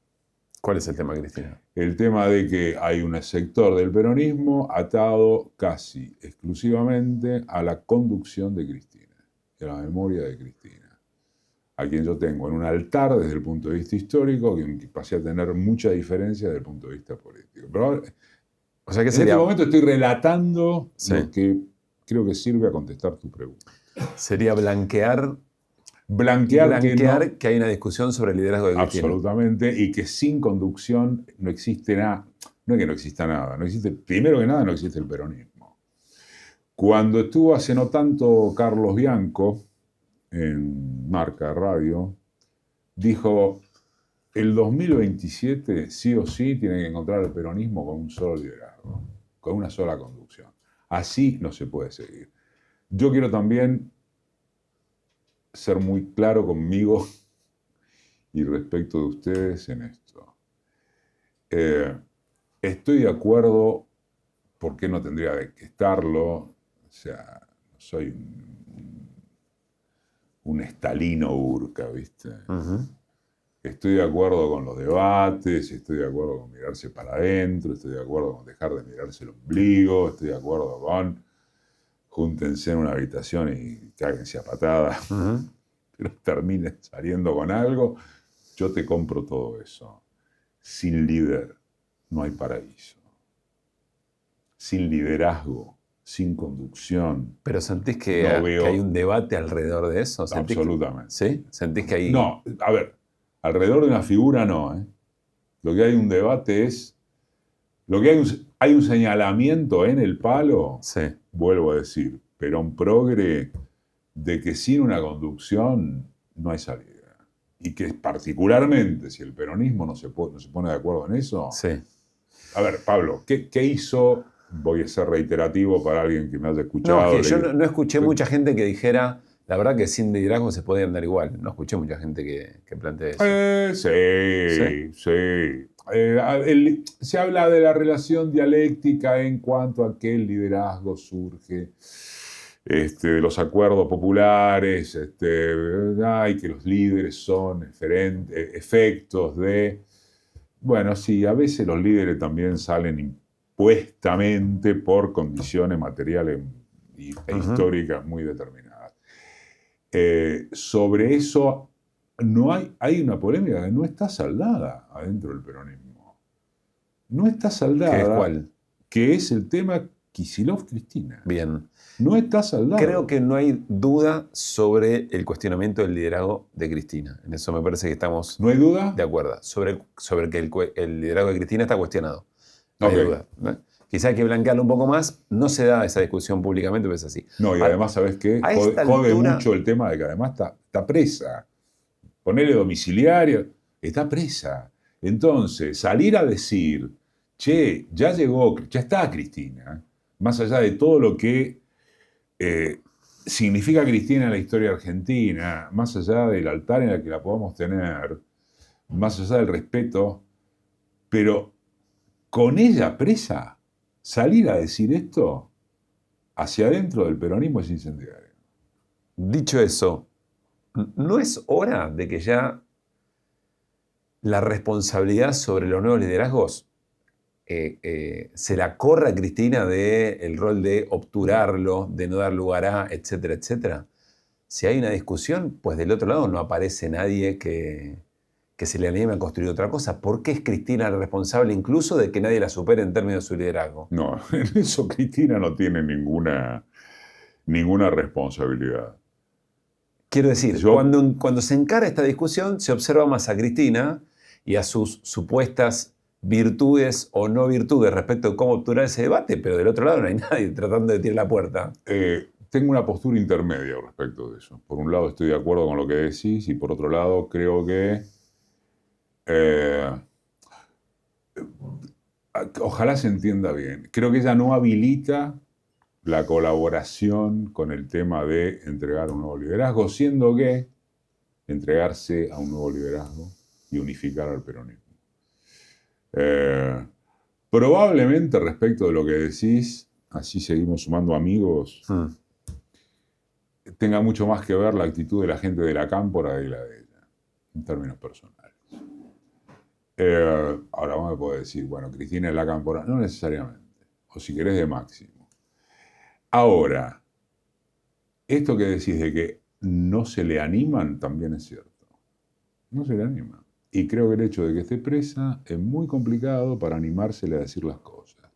[SPEAKER 1] ¿Cuál es el tema, Cristina?
[SPEAKER 2] El tema de que hay un sector del peronismo atado casi exclusivamente a la conducción de Cristina, a la memoria de Cristina, a quien yo tengo en un altar desde el punto de vista histórico, que pasé a tener mucha diferencia desde el punto de vista político. Pero ahora,
[SPEAKER 1] o sea, ¿qué
[SPEAKER 2] en
[SPEAKER 1] sería?
[SPEAKER 2] este momento estoy relatando lo que creo que sirve a contestar tu pregunta.
[SPEAKER 1] Sería blanquear que hay una discusión sobre el liderazgo de Cristina.
[SPEAKER 2] Absolutamente, y que sin conducción no existe nada. No es que no exista nada, primero que nada no existe el peronismo. Cuando estuvo hace no tanto Carlos Bianco en Marca Radio, dijo, el 2027 sí o sí tiene que encontrar el peronismo con un solo liderazgo, con una sola conducción. Así no se puede seguir. Yo quiero también ser muy claro conmigo y respecto de ustedes en esto. Estoy de acuerdo, ¿por qué no tendría que estarlo? O sea, no soy un estalino Urca, ¿viste? Estoy de acuerdo con los debates, estoy de acuerdo con mirarse para adentro, estoy de acuerdo con dejar de mirarse el ombligo, estoy de acuerdo con júntense en una habitación y cáguense a patada, pero terminen saliendo con algo. Yo te compro todo eso. Sin líder no hay paraíso. Sin liderazgo, sin conducción.
[SPEAKER 1] ¿Pero sentís que hay un debate alrededor de eso?
[SPEAKER 2] Absolutamente.
[SPEAKER 1] ¿Sí? ¿Sentís que hay...?
[SPEAKER 2] No, a ver, alrededor de una figura no. Lo que hay un debate es... Lo que hay un señalamiento en el palo, vuelvo a decir, Perón progre, de que sin una conducción no hay salida. Y que particularmente, si el peronismo no se pone de acuerdo en eso...
[SPEAKER 1] Sí.
[SPEAKER 2] A ver, Pablo, ¿qué hizo? Voy a ser reiterativo para alguien que me haya escuchado.
[SPEAKER 1] No, es que yo no escuché mucha gente que dijera, la verdad que sin liderazgo se podía andar igual. No escuché mucha gente que plantee eso.
[SPEAKER 2] Sí. Se habla de la relación dialéctica en cuanto a que el liderazgo surge de los acuerdos populares, que los líderes son efectos de... Bueno, sí, a veces los líderes también salen impuestamente por condiciones materiales e históricas muy determinadas. Sobre eso hay una polémica que no está saldada adentro del peronismo. No está saldada.
[SPEAKER 1] ¿Qué es cuál?
[SPEAKER 2] Que es el tema Kicillof-Cristina.
[SPEAKER 1] Bien.
[SPEAKER 2] No está saldado.
[SPEAKER 1] Creo que no hay duda sobre el cuestionamiento del liderazgo de Cristina. En eso me parece que estamos
[SPEAKER 2] ¿No hay duda?
[SPEAKER 1] de acuerdo. Sobre que el liderazgo de Cristina está cuestionado. No hay duda, ¿no? Quizá hay que blanquearlo un poco más. No se da esa discusión públicamente, pero es así.
[SPEAKER 2] No, y además, ¿sabes qué? Jode mucho el tema de que además está presa. Ponerle domiciliario, está presa. Entonces, salir a decir, che, ya llegó, ya está Cristina, más allá de todo lo que significa Cristina en la historia argentina, más allá del altar en el que la podamos tener, más allá del respeto, pero con ella presa, salir a decir esto hacia adentro del peronismo es incendiario.
[SPEAKER 1] Dicho eso, ¿no es hora de que ya la responsabilidad sobre los nuevos liderazgos se la corra a Cristina del rol de obturarlo, de no dar lugar a, etcétera, etcétera? Si hay una discusión, pues del otro lado no aparece nadie que se le anime a construir otra cosa. ¿Por qué es Cristina la responsable incluso de que nadie la supere en términos de su liderazgo?
[SPEAKER 2] No, en eso Cristina no tiene ninguna responsabilidad.
[SPEAKER 1] Quiero decir, cuando se encara esta discusión, se observa más a Cristina y a sus supuestas virtudes o no virtudes respecto de cómo obturar ese debate, pero del otro lado no hay nadie tratando de tirar la puerta.
[SPEAKER 2] Tengo una postura intermedia respecto de eso. Por un lado estoy de acuerdo con lo que decís y por otro lado creo que ojalá se entienda bien. Creo que ella no habilita la colaboración con el tema de entregar un nuevo liderazgo, siendo que entregarse a un nuevo liderazgo y unificar al peronismo. Probablemente respecto de lo que decís, así seguimos sumando amigos, tenga mucho más que ver la actitud de la gente de la cámpora y la de ella, en términos personales. Ahora vos me podés decir, bueno, Cristina es la cámpora, no necesariamente, o si querés de Máximo. Ahora, esto que decís de que no se le animan también es cierto, no se le animan. Y creo que el hecho de que esté presa es muy complicado para animársele a decir las cosas.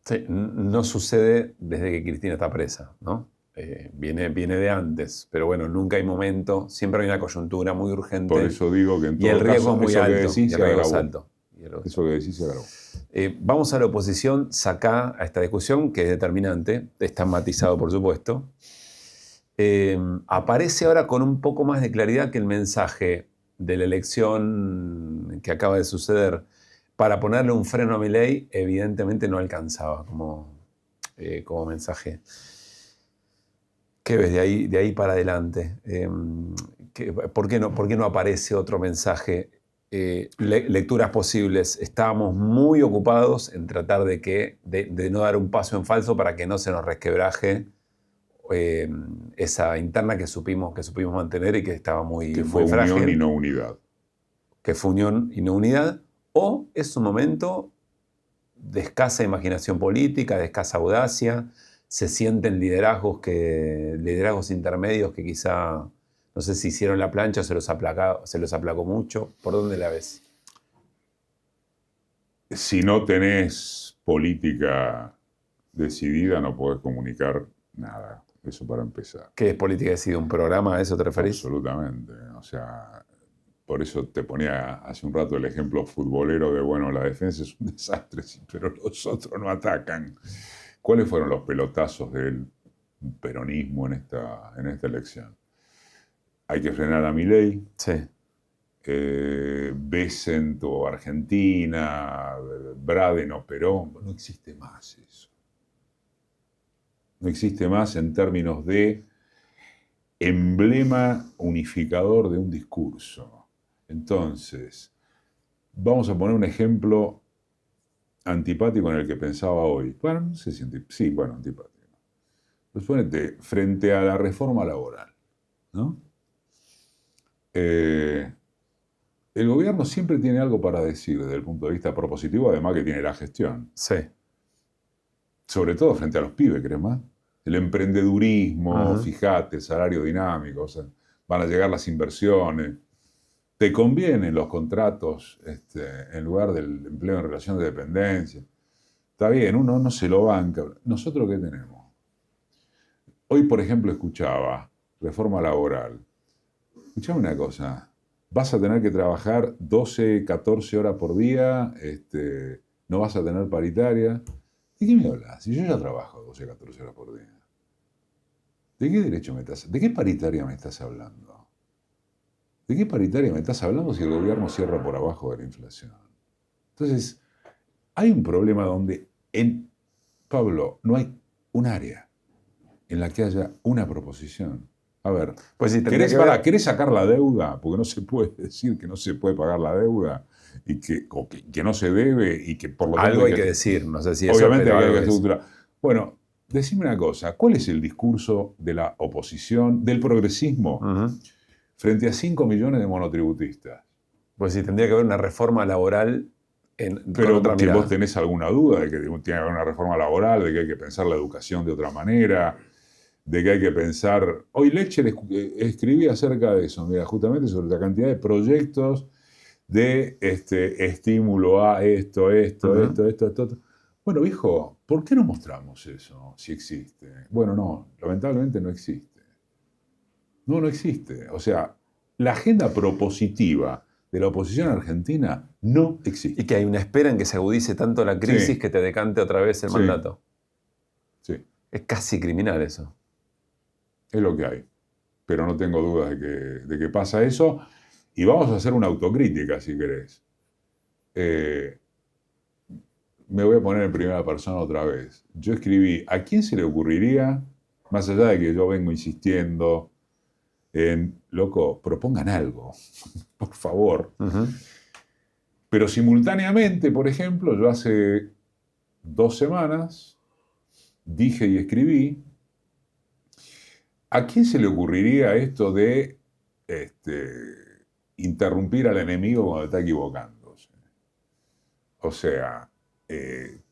[SPEAKER 1] Sí, no sucede desde que Cristina está presa, ¿no? Viene de antes, pero bueno, nunca hay momento, siempre hay una coyuntura muy urgente.
[SPEAKER 2] Por eso digo que en todo
[SPEAKER 1] y el riesgo
[SPEAKER 2] caso,
[SPEAKER 1] es muy
[SPEAKER 2] eso
[SPEAKER 1] alto.
[SPEAKER 2] que decís se agravó.
[SPEAKER 1] Eso
[SPEAKER 2] que decís se agravó.
[SPEAKER 1] Vamos a la oposición, sacá a esta discusión, que es determinante, está matizado por supuesto. Aparece ahora con un poco más de claridad que el mensaje de la elección que acaba de suceder para ponerle un freno a Milei evidentemente no alcanzaba como mensaje. ¿Qué ves de ahí para adelante? ¿Por qué no aparece otro mensaje? Lecturas posibles. Estábamos muy ocupados en tratar de no dar un paso en falso para que no se nos resquebraje esa interna que supimos mantener y que estaba muy
[SPEAKER 2] que fue
[SPEAKER 1] frágil.
[SPEAKER 2] Unión y no unidad.
[SPEAKER 1] Que fue unión y no unidad. O es un momento de escasa imaginación política, de escasa audacia. Se sienten liderazgos intermedios que quizá, no sé si hicieron la plancha o se los aplacó mucho. ¿Por dónde la ves?
[SPEAKER 2] Si no tenés política decidida, no podés comunicar nada. Eso para empezar.
[SPEAKER 1] ¿Qué es política decidida? ¿Un programa? ¿A eso te referís?
[SPEAKER 2] Absolutamente. O sea, por eso te ponía hace un rato el ejemplo futbolero de, bueno, la defensa es un desastre, pero los otros no atacan. ¿Cuáles fueron los pelotazos del peronismo en esta elección? Hay que frenar a Milei.
[SPEAKER 1] Sí.
[SPEAKER 2] Bessent o Argentina, Braden o Perón. No existe más eso. No existe más en términos de emblema unificador de un discurso. Entonces, vamos a poner un ejemplo antipático en el que pensaba hoy. Bueno, no sé si antipático. Pues ponete, frente a la reforma laboral, ¿no? El gobierno siempre tiene algo para decir desde el punto de vista propositivo, además que tiene la gestión.
[SPEAKER 1] Sí.
[SPEAKER 2] Sobre todo frente a los pibes, ¿crees más? El emprendedurismo, fíjate, el salario dinámico, o sea, van a llegar las inversiones. Te convienen los contratos en lugar del empleo en relación de dependencia. Está bien, uno no se lo banca. ¿Nosotros qué tenemos? Hoy, por ejemplo, escuchaba reforma laboral. Escuchame una cosa. Vas a tener que trabajar 12, 14 horas por día, no vas a tener paritaria. ¿De qué me hablas? Si yo ya trabajo 12, 14 horas por día. ¿De qué derecho de qué paritaria me estás hablando? ¿De qué paritaria me estás hablando si el gobierno cierra por abajo de la inflación? Entonces, hay un problema donde, Pablo, no hay un área en la que haya una proposición. A ver,
[SPEAKER 1] pues sí,
[SPEAKER 2] ¿querés sacar la deuda? Porque no se puede decir que no se puede pagar la deuda y que no se debe y que por lo tanto
[SPEAKER 1] algo hay que decir, no sé si eso,
[SPEAKER 2] obviamente
[SPEAKER 1] pero
[SPEAKER 2] hay
[SPEAKER 1] algo
[SPEAKER 2] que estructurar. Bueno, decime una cosa, ¿cuál es el discurso de la oposición, del progresismo, frente a 5 millones de monotributistas?
[SPEAKER 1] Pues sí, tendría que haber una reforma laboral
[SPEAKER 2] pero que vos tenés alguna duda de que tiene que haber una reforma laboral, de que hay que pensar la educación de otra manera, de que hay que pensar... Hoy Lecher escribía acerca de eso, mira, justamente sobre la cantidad de proyectos de estímulo a esto. Bueno, viejo, ¿por qué no mostramos eso si existe? Bueno, no, lamentablemente no existe. No existe. O sea, la agenda propositiva de la oposición argentina no existe.
[SPEAKER 1] Y que hay una espera en que se agudice tanto la crisis que te decante otra vez el mandato.
[SPEAKER 2] Sí.
[SPEAKER 1] Es casi criminal eso.
[SPEAKER 2] Es lo que hay. Pero no tengo dudas de que pasa eso. Y vamos a hacer una autocrítica, si querés. Me voy a poner en primera persona otra vez. Yo escribí, ¿a quién se le ocurriría, más allá de que yo vengo insistiendo en, loco, propongan algo, por favor? Pero simultáneamente, por ejemplo, yo hace 2 semanas dije y escribí, ¿a quién se le ocurriría esto de interrumpir al enemigo cuando está equivocándose? O sea,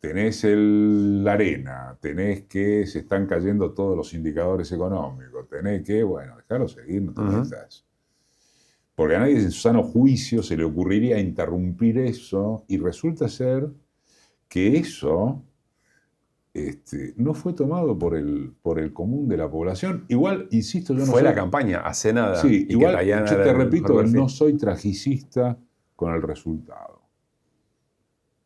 [SPEAKER 2] tenés la arena, tenés que se están cayendo todos los indicadores económicos, tenés que, bueno, dejarlo seguir, no te metas. Porque a nadie en su sano juicio se le ocurriría interrumpir eso, y resulta ser que eso no fue tomado por el común de la población. Igual, insisto, yo no
[SPEAKER 1] fue la campaña, hace nada.
[SPEAKER 2] Sí,
[SPEAKER 1] y
[SPEAKER 2] igual,
[SPEAKER 1] que
[SPEAKER 2] yo te repito que no soy tragicista con el resultado.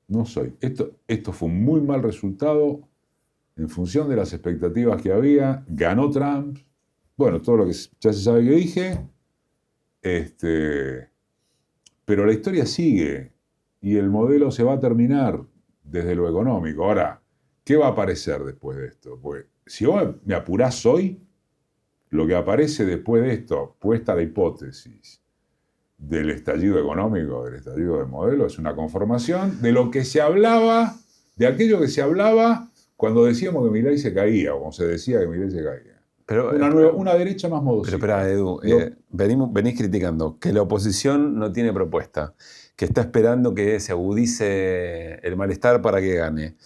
[SPEAKER 2] No soy. Esto fue un muy mal resultado en función de las expectativas que había. Ganó Trump. Bueno, todo lo que ya se sabe que dije. Pero la historia sigue y el modelo se va a terminar desde lo económico. Ahora, ¿qué va a aparecer después de esto? Pues, si vos me apurás hoy, lo que aparece después de esto, puesta la hipótesis del estallido económico, del estallido del modelo, es una conformación de lo que se hablaba, de aquello que se hablaba cuando decíamos que Milei se caía, o cuando se decía que Milei se caía.
[SPEAKER 1] Pero,
[SPEAKER 2] una derecha más modosita.
[SPEAKER 1] Pero espera, Edu, venís criticando que la oposición no tiene propuesta, que está esperando que se agudice el malestar para que gane,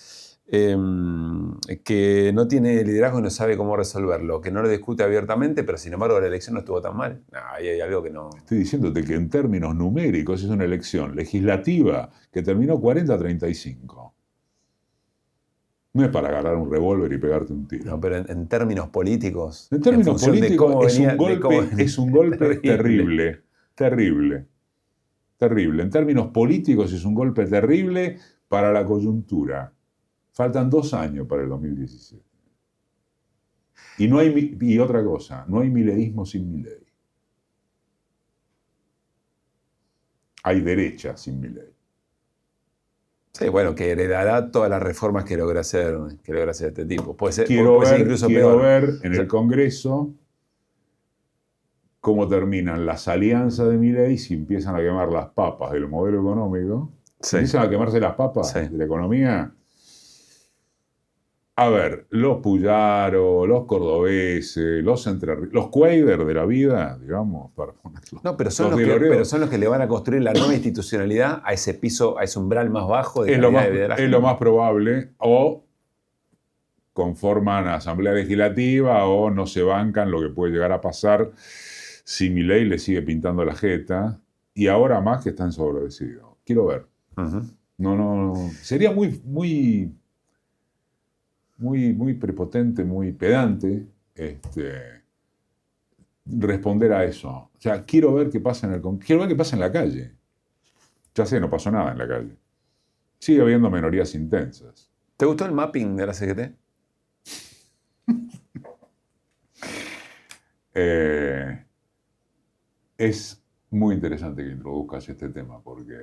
[SPEAKER 1] que no tiene liderazgo y no sabe cómo resolverlo, que no lo discute abiertamente, pero sin embargo la elección no estuvo tan mal. Ahí hay algo que no...
[SPEAKER 2] Estoy diciéndote que en términos numéricos es una elección legislativa que terminó 40-35. No es para agarrar un revólver y pegarte un tiro.
[SPEAKER 1] No, pero en términos políticos...
[SPEAKER 2] En términos políticos es un golpe terrible. Terrible. En términos políticos es un golpe terrible para la coyuntura. Faltan 2 años para el 2017. Y otra cosa, no hay mileísmo sin Milei. Hay derecha sin Milei.
[SPEAKER 1] Sí, bueno, que heredará todas las reformas que logra hacer este tipo. Puede ser incluso
[SPEAKER 2] Quiero
[SPEAKER 1] peor.
[SPEAKER 2] ver en el Congreso cómo terminan las alianzas de Milei si empiezan a quemar las papas del modelo económico. Si empiezan a quemarse las papas de la economía. A ver, los Puyaro, los cordobeses, los Quaver de la vida, digamos, para ponerlo.
[SPEAKER 1] No, pero son los que le van a construir la nueva institucionalidad a ese piso, a ese umbral más bajo de calidad de vida de la gente.
[SPEAKER 2] Es lo más probable. O conforman asamblea legislativa o no se bancan lo que puede llegar a pasar si Milei le sigue pintando la jeta. Y ahora más que está ensordecido. Quiero ver. No. Sería muy prepotente, muy pedante responder a eso. O sea, quiero ver qué pasa quiero ver qué pasa en la calle. Ya sé, no pasó nada en la calle. Sigue habiendo minorías intensas.
[SPEAKER 1] ¿Te gustó el mapping de la CGT?
[SPEAKER 2] Es muy interesante que introduzcas este tema porque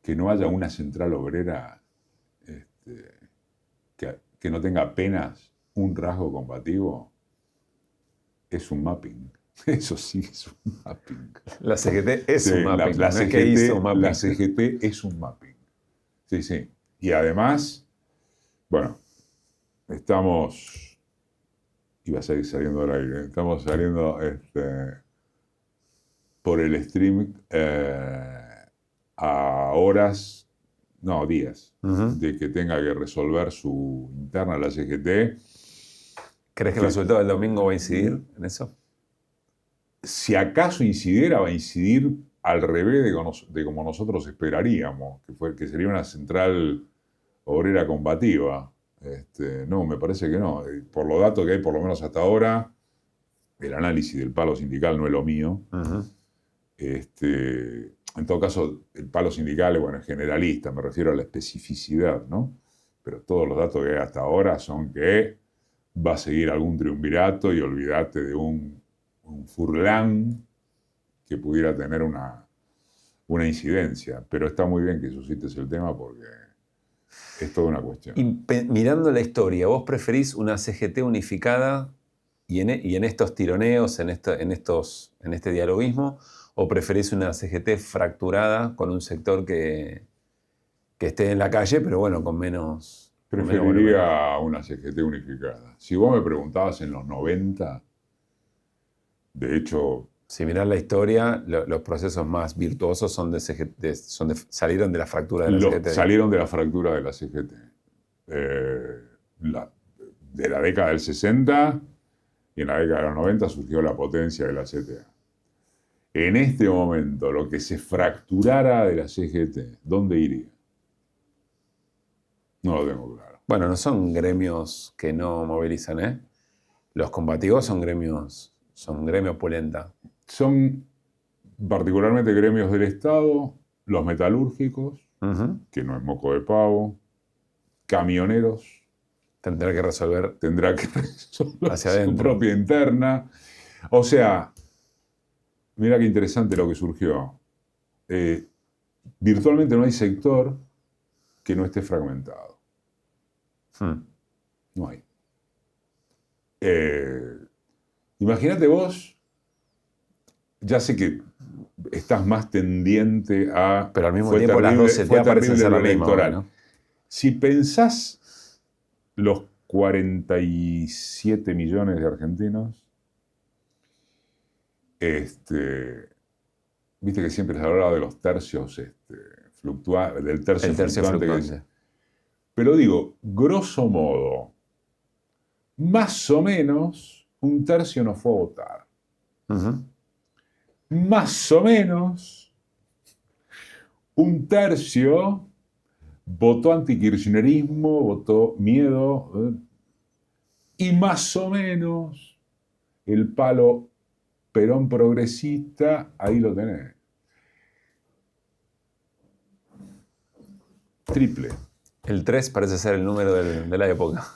[SPEAKER 2] que no haya una central obrera que no tenga apenas un rasgo combativo, es un mapping. Eso sí es un mapping.
[SPEAKER 1] La CGT es un mapping.
[SPEAKER 2] La CGT es un mapping. Sí. Y además, bueno, iba a seguir saliendo al aire, estamos saliendo por el stream a horas, no, días, de que tenga que resolver su interna la CGT.
[SPEAKER 1] ¿Crees que el resultado del domingo va a incidir en eso?
[SPEAKER 2] Si acaso incidiera, va a incidir al revés de como nosotros esperaríamos, que sería una central obrera combativa. No, me parece que no. Por los datos que hay, por lo menos hasta ahora, el análisis del palo sindical no es lo mío. En todo caso, el palo sindical es generalista, me refiero a la especificidad, ¿no? Pero todos los datos que hay hasta ahora son que va a seguir algún triunvirato y olvídate de un Furlan que pudiera tener una incidencia. Pero está muy bien que suscites el tema porque es toda una cuestión.
[SPEAKER 1] Y mirando la historia, ¿vos preferís una CGT unificada y en estos tironeos, en este dialoguismo, o preferís una CGT fracturada con un sector que esté en la calle, pero bueno, con menos...
[SPEAKER 2] Preferiría una CGT unificada. Si vos me preguntabas en los 90, de hecho...
[SPEAKER 1] Si mirás la historia, los procesos más virtuosos salieron de la fractura de la CGT.
[SPEAKER 2] Salieron de la fractura de la CGT. De la década del 60 y en la década de los 90 surgió la potencia de la CTA. En este momento, lo que se fracturara de la CGT, ¿dónde iría? No lo tengo claro.
[SPEAKER 1] Bueno, no son gremios que no movilizan, ¿eh? Los combativos son gremios polenta.
[SPEAKER 2] Son particularmente gremios del Estado, los metalúrgicos, que no es moco de pavo, camioneros.
[SPEAKER 1] Tendrá que resolver
[SPEAKER 2] hacia adentro su propia interna. O sea, mira qué interesante lo que surgió. Virtualmente no hay sector que no esté fragmentado. No hay. Imagínate vos, ya sé que estás más tendiente a...
[SPEAKER 1] Pero al mismo tiempo las dos CTA parecen ser la misma, ¿no?
[SPEAKER 2] Si pensás los 47 millones de argentinos, viste que siempre se hablaba de los tercios del tercio fluctuante. Pero digo, grosso modo, más o menos, un tercio no fue a votar. Más o menos, un tercio votó antikirchnerismo, votó miedo, y más o menos el palo Perón progresista, ahí lo tenés. Triple.
[SPEAKER 1] El 3 parece ser el número de la época.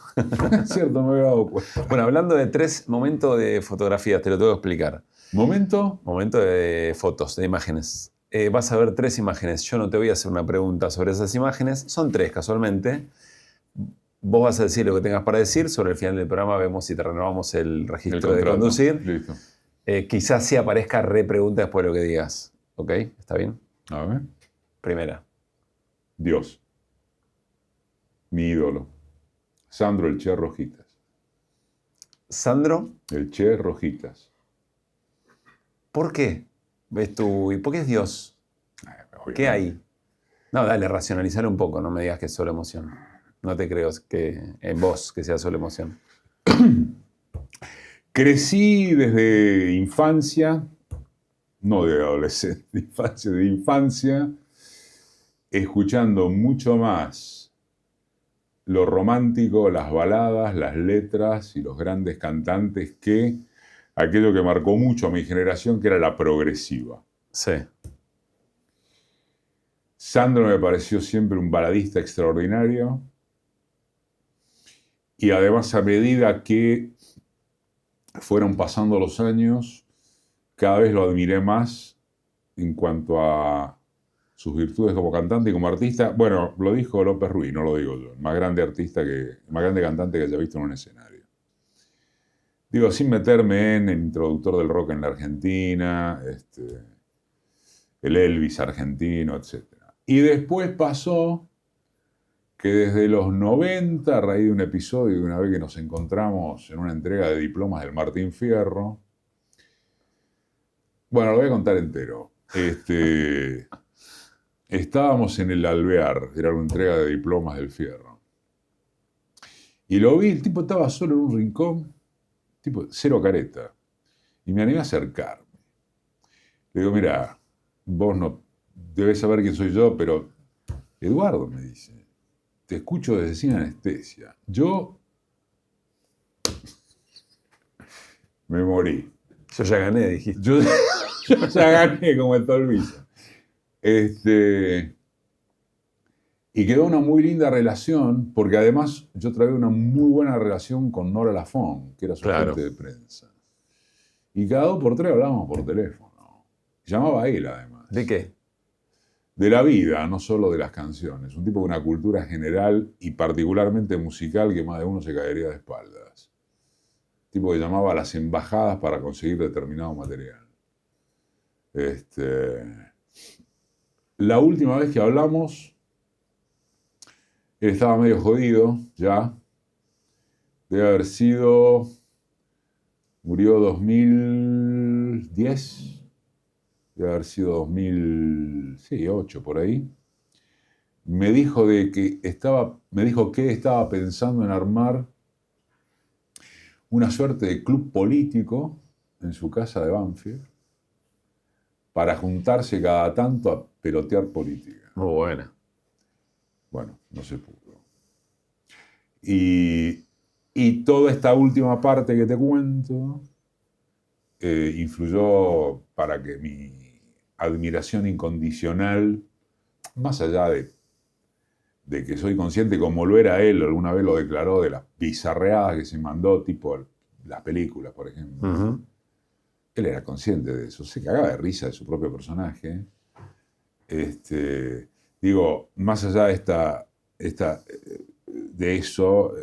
[SPEAKER 2] Es cierto, me había dado cuenta.
[SPEAKER 1] Bueno, hablando de 3, momento de fotografías, te lo tengo que explicar.
[SPEAKER 2] ¿Momento?
[SPEAKER 1] Momento de fotos, de imágenes. Vas a ver 3 imágenes. Yo no te voy a hacer una pregunta sobre esas imágenes. Son 3 casualmente. Vos vas a decir lo que tengas para decir. Sobre el final del programa vemos si te renovamos el registro de conducir.
[SPEAKER 2] Listo.
[SPEAKER 1] Quizás sí aparezca repregunta después de lo que digas. ¿Ok? ¿Está bien?
[SPEAKER 2] A ver.
[SPEAKER 1] Primera.
[SPEAKER 2] Dios. Mi ídolo. Sandro el Che Rojitas.
[SPEAKER 1] Sandro,
[SPEAKER 2] El Che Rojitas.
[SPEAKER 1] ¿por qué? ¿Ves tú? ¿Y por qué es Dios? ¿Qué hay? No, dale, racionalizar un poco, no me digas que es solo emoción. No te creo que en vos que sea solo emoción.
[SPEAKER 2] Crecí desde infancia, no de adolescente, de infancia, escuchando mucho más lo romántico, las baladas, las letras y los grandes cantantes que aquello que marcó mucho a mi generación, que era la progresiva.
[SPEAKER 1] Sí.
[SPEAKER 2] Sandro me pareció siempre un baladista extraordinario y además a medida que fueron pasando los años, cada vez lo admiré más en cuanto a sus virtudes como cantante y como artista. Bueno, lo dijo López Ruiz, no lo digo yo. El más grande cantante que haya visto en un escenario. Digo, sin meterme en el introductor del rock en la Argentina, el Elvis argentino, etc. Y después pasó que desde los 90, a raíz de un episodio de una vez que nos encontramos en una entrega de diplomas del Martín Fierro, bueno, lo voy a contar entero. Estábamos en el Alvear, era una entrega de diplomas del Fierro. Y lo vi, el tipo estaba solo en un rincón, tipo cero careta. Y me animé a acercarme. Le digo, mira, vos no debes saber quién soy yo, pero Eduardo me dice, te escucho desde sin anestesia. Yo me morí.
[SPEAKER 1] Yo ya gané, dijiste.
[SPEAKER 2] Yo ya gané como el Tolvisa. Y quedó una muy linda relación, porque además yo traía una muy buena relación con Nora Lafont, que era su agente de prensa. Y cada 2 por 3 hablábamos por teléfono. Llamaba a él, además.
[SPEAKER 1] ¿De qué?
[SPEAKER 2] De la vida, no solo de las canciones. Un tipo de una cultura general y particularmente musical que más de uno se caería de espaldas. Tipo que llamaba a las embajadas para conseguir determinado material. La última vez que hablamos, él estaba medio jodido ya. Debe haber sido... Murió 2010. Debe haber sido 2008 por ahí. Me dijo que estaba pensando en armar una suerte de club político en su casa de Banfield para juntarse cada tanto a pelotear política.
[SPEAKER 1] Muy buena.
[SPEAKER 2] Bueno, no se pudo. Y toda esta última parte que te cuento influyó para que mi admiración incondicional, más allá de que soy consciente, como lo era él, alguna vez lo declaró, de las bizarreadas que se mandó, tipo las películas, por ejemplo.
[SPEAKER 1] Uh-huh.
[SPEAKER 2] Él era consciente de eso, se cagaba de risa de su propio personaje. Digo, más allá de eso,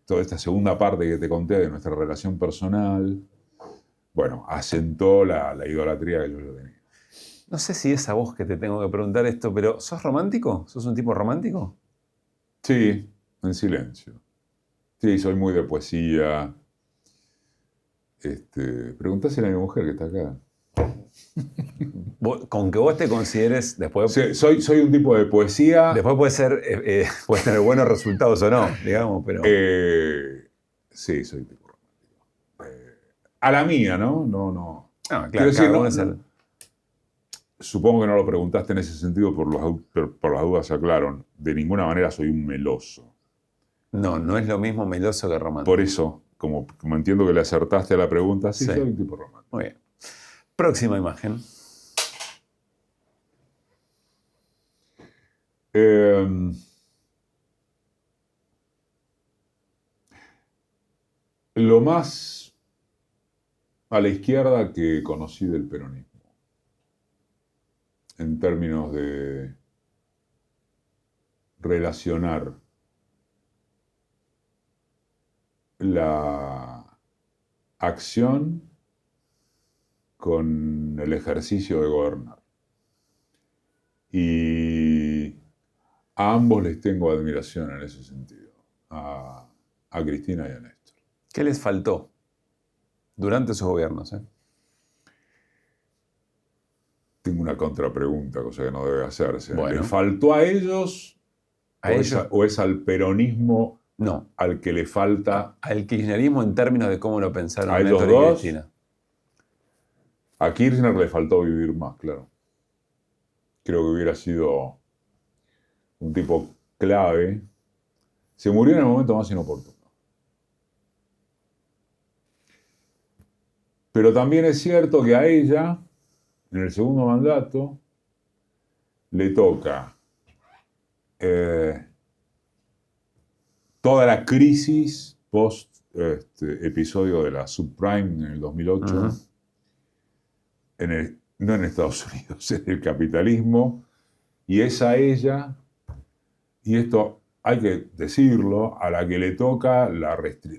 [SPEAKER 2] toda esta segunda parte que te conté de nuestra relación personal, bueno, asentó la idolatría que yo tenía.
[SPEAKER 1] No sé si es a vos que te tengo que preguntar esto, pero ¿sos romántico? ¿Sos un tipo romántico?
[SPEAKER 2] Sí, en silencio. Sí, soy muy de poesía. Preguntásela a mi mujer que está acá.
[SPEAKER 1] Con que vos te consideres después...
[SPEAKER 2] Sí, soy un tipo de poesía.
[SPEAKER 1] Después puede tener buenos resultados o no, digamos, pero...
[SPEAKER 2] Sí, soy tipo romántico. A la mía, ¿no? No.
[SPEAKER 1] Ah, claro,
[SPEAKER 2] decir,
[SPEAKER 1] cada uno es el...
[SPEAKER 2] Supongo que no lo preguntaste en ese sentido, por las dudas aclaro. De ninguna manera soy un meloso.
[SPEAKER 1] No es lo mismo meloso que romántico.
[SPEAKER 2] Por eso, como entiendo que le acertaste a la pregunta, sí, soy un tipo romántico.
[SPEAKER 1] Muy bien. Próxima imagen.
[SPEAKER 2] lo más a la izquierda que conocí del peronismo, en términos de relacionar la acción con el ejercicio de gobernar. Y a ambos les tengo admiración en ese sentido, a Cristina y a Néstor.
[SPEAKER 1] ¿Qué les faltó durante sus gobiernos?
[SPEAKER 2] Tengo una contrapregunta, cosa que no debe hacerse.
[SPEAKER 1] Bueno.
[SPEAKER 2] ¿Le faltó a ellos, o es al peronismo
[SPEAKER 1] no,
[SPEAKER 2] al que le falta?
[SPEAKER 1] Al kirchnerismo en términos de cómo lo pensaron
[SPEAKER 2] ¿A ellos
[SPEAKER 1] Néstor y
[SPEAKER 2] dos?
[SPEAKER 1] Cristina.
[SPEAKER 2] A Kirchner le faltó vivir más, claro. Creo que hubiera sido un tipo clave. Se murió en el momento más inoportuno. Pero también es cierto que a ella, en el segundo mandato, le toca toda la crisis post episodio de la subprime en el 2008,
[SPEAKER 1] Uh-huh.
[SPEAKER 2] no en Estados Unidos, en el capitalismo, y es a ella, y esto hay que decirlo, a la que le toca el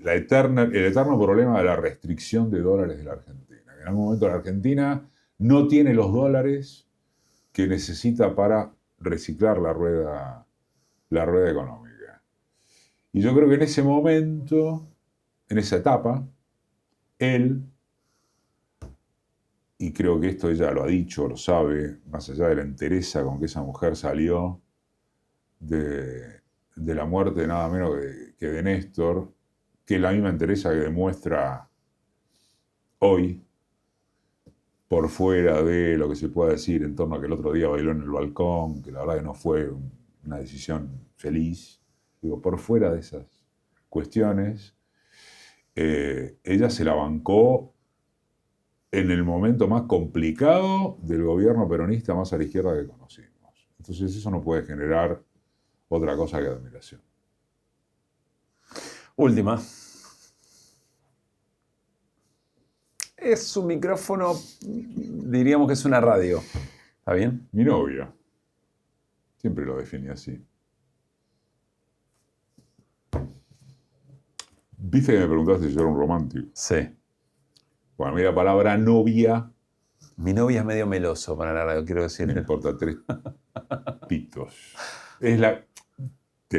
[SPEAKER 2] eterno problema de la restricción de dólares de la Argentina. En algún momento la Argentina no tiene los dólares que necesita para reciclar la rueda económica. Y yo creo que en ese momento, en esa etapa, él, y creo que esto ella lo ha dicho, lo sabe, más allá de la entereza con que esa mujer salió de la muerte nada menos que de Néstor, que es la misma entereza que demuestra hoy, por fuera de lo que se pueda decir en torno a que el otro día bailó en el balcón, que la verdad que no fue una decisión feliz. Digo, por fuera de esas cuestiones, ella se la bancó en el momento más complicado del gobierno peronista más a la izquierda que conocimos. Entonces eso no puede generar otra cosa que admiración.
[SPEAKER 1] Última. Es un micrófono, diríamos que es una radio. ¿Está bien?
[SPEAKER 2] Mi novia. Siempre lo definí así. Viste que me preguntaste si yo era un romántico.
[SPEAKER 1] Sí.
[SPEAKER 2] Bueno, a mí la palabra novia
[SPEAKER 1] Mi novia es medio meloso para la radio, quiero decir.
[SPEAKER 2] me importa 3 pitos. Te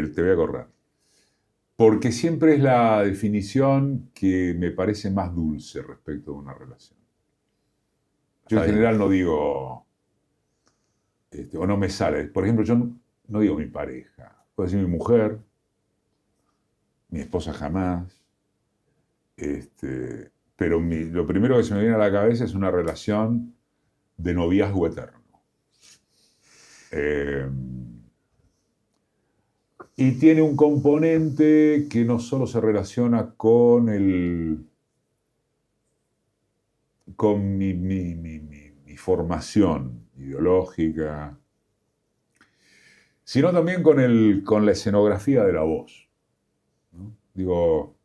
[SPEAKER 2] voy a correr. Porque siempre es la definición que me parece más dulce respecto de una relación. Yo en general no digo, o no me sale. Por ejemplo, yo no digo mi pareja. Puedo decir mi mujer, mi esposa jamás. Pero lo primero que se me viene a la cabeza es una relación de noviazgo eterno. Y tiene un componente que no solo se relaciona con mi formación ideológica, sino también con la escenografía de la voz, ¿no? Digo,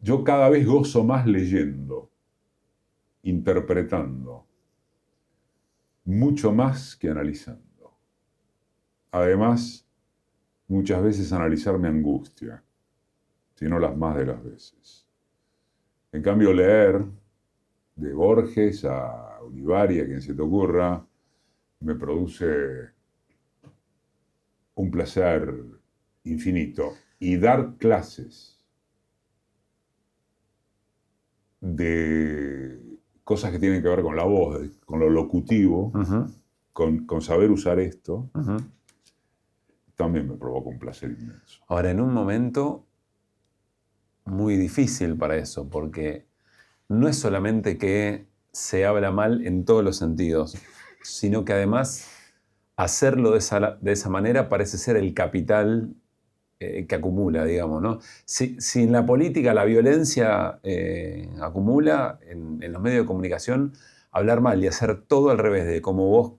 [SPEAKER 2] yo cada vez gozo más leyendo, interpretando, mucho más que analizando. Además, muchas veces analizar me angustia, si no las más de las veces. En cambio, leer de Borges a Olivari, a quien se te ocurra, me produce un placer infinito. Y dar clases de cosas que tienen que ver con la voz, con lo locutivo,
[SPEAKER 1] Uh-huh.
[SPEAKER 2] con saber usar esto,
[SPEAKER 1] Uh-huh.
[SPEAKER 2] también me provoca un placer inmenso.
[SPEAKER 1] Ahora, en un momento muy difícil para eso, porque no es solamente que se habla mal en todos los sentidos, sino que además hacerlo de esa manera parece ser el capital que acumula, digamos, ¿no? Si en la política la violencia acumula, en los medios de comunicación, hablar mal y hacer todo al revés de como vos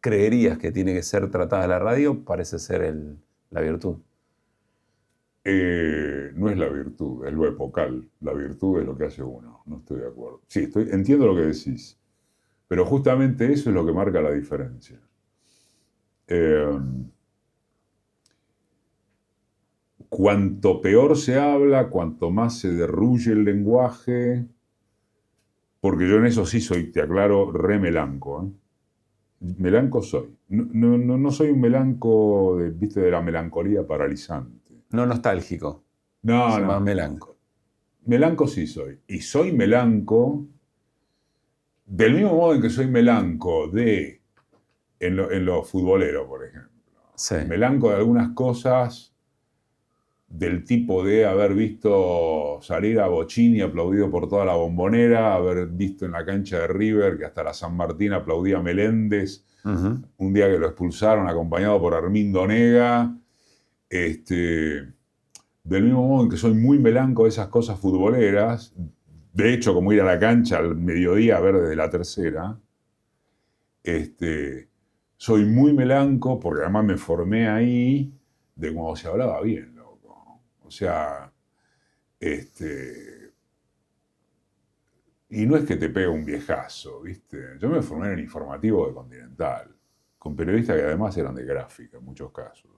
[SPEAKER 1] creerías que tiene que ser tratada la radio, parece ser la virtud.
[SPEAKER 2] No es la virtud, es lo epocal. La virtud es lo que hace uno. No estoy de acuerdo. Sí, entiendo lo que decís. Pero justamente eso es lo que marca la diferencia. Eh, Cuanto peor se habla, cuanto más se derruye el lenguaje, porque yo en eso sí soy, te aclaro, re melanco. Melanco soy. No soy un melanco, ¿viste? De la melancolía paralizante.
[SPEAKER 1] No nostálgico,
[SPEAKER 2] No,
[SPEAKER 1] más
[SPEAKER 2] no.
[SPEAKER 1] melanco.
[SPEAKER 2] Melanco sí soy. Y soy melanco del mismo modo en que soy melanco en lo futbolero, por ejemplo.
[SPEAKER 1] Sí.
[SPEAKER 2] Melanco de algunas cosas del tipo de haber visto salir a Bochini aplaudido por toda la Bombonera, haber visto en la cancha de River que hasta la San Martín aplaudía a Meléndez, un día que lo expulsaron acompañado por Armindo Nega. Del mismo modo en que soy muy melanco de esas cosas futboleras, de hecho, como ir a la cancha al mediodía a ver desde la tercera, soy muy melanco porque además me formé ahí de cuando se hablaba bien. O sea, y no es que te pegue un viejazo, ¿viste? Yo me formé en el informativo de Continental, con periodistas que además eran de gráfica en muchos casos.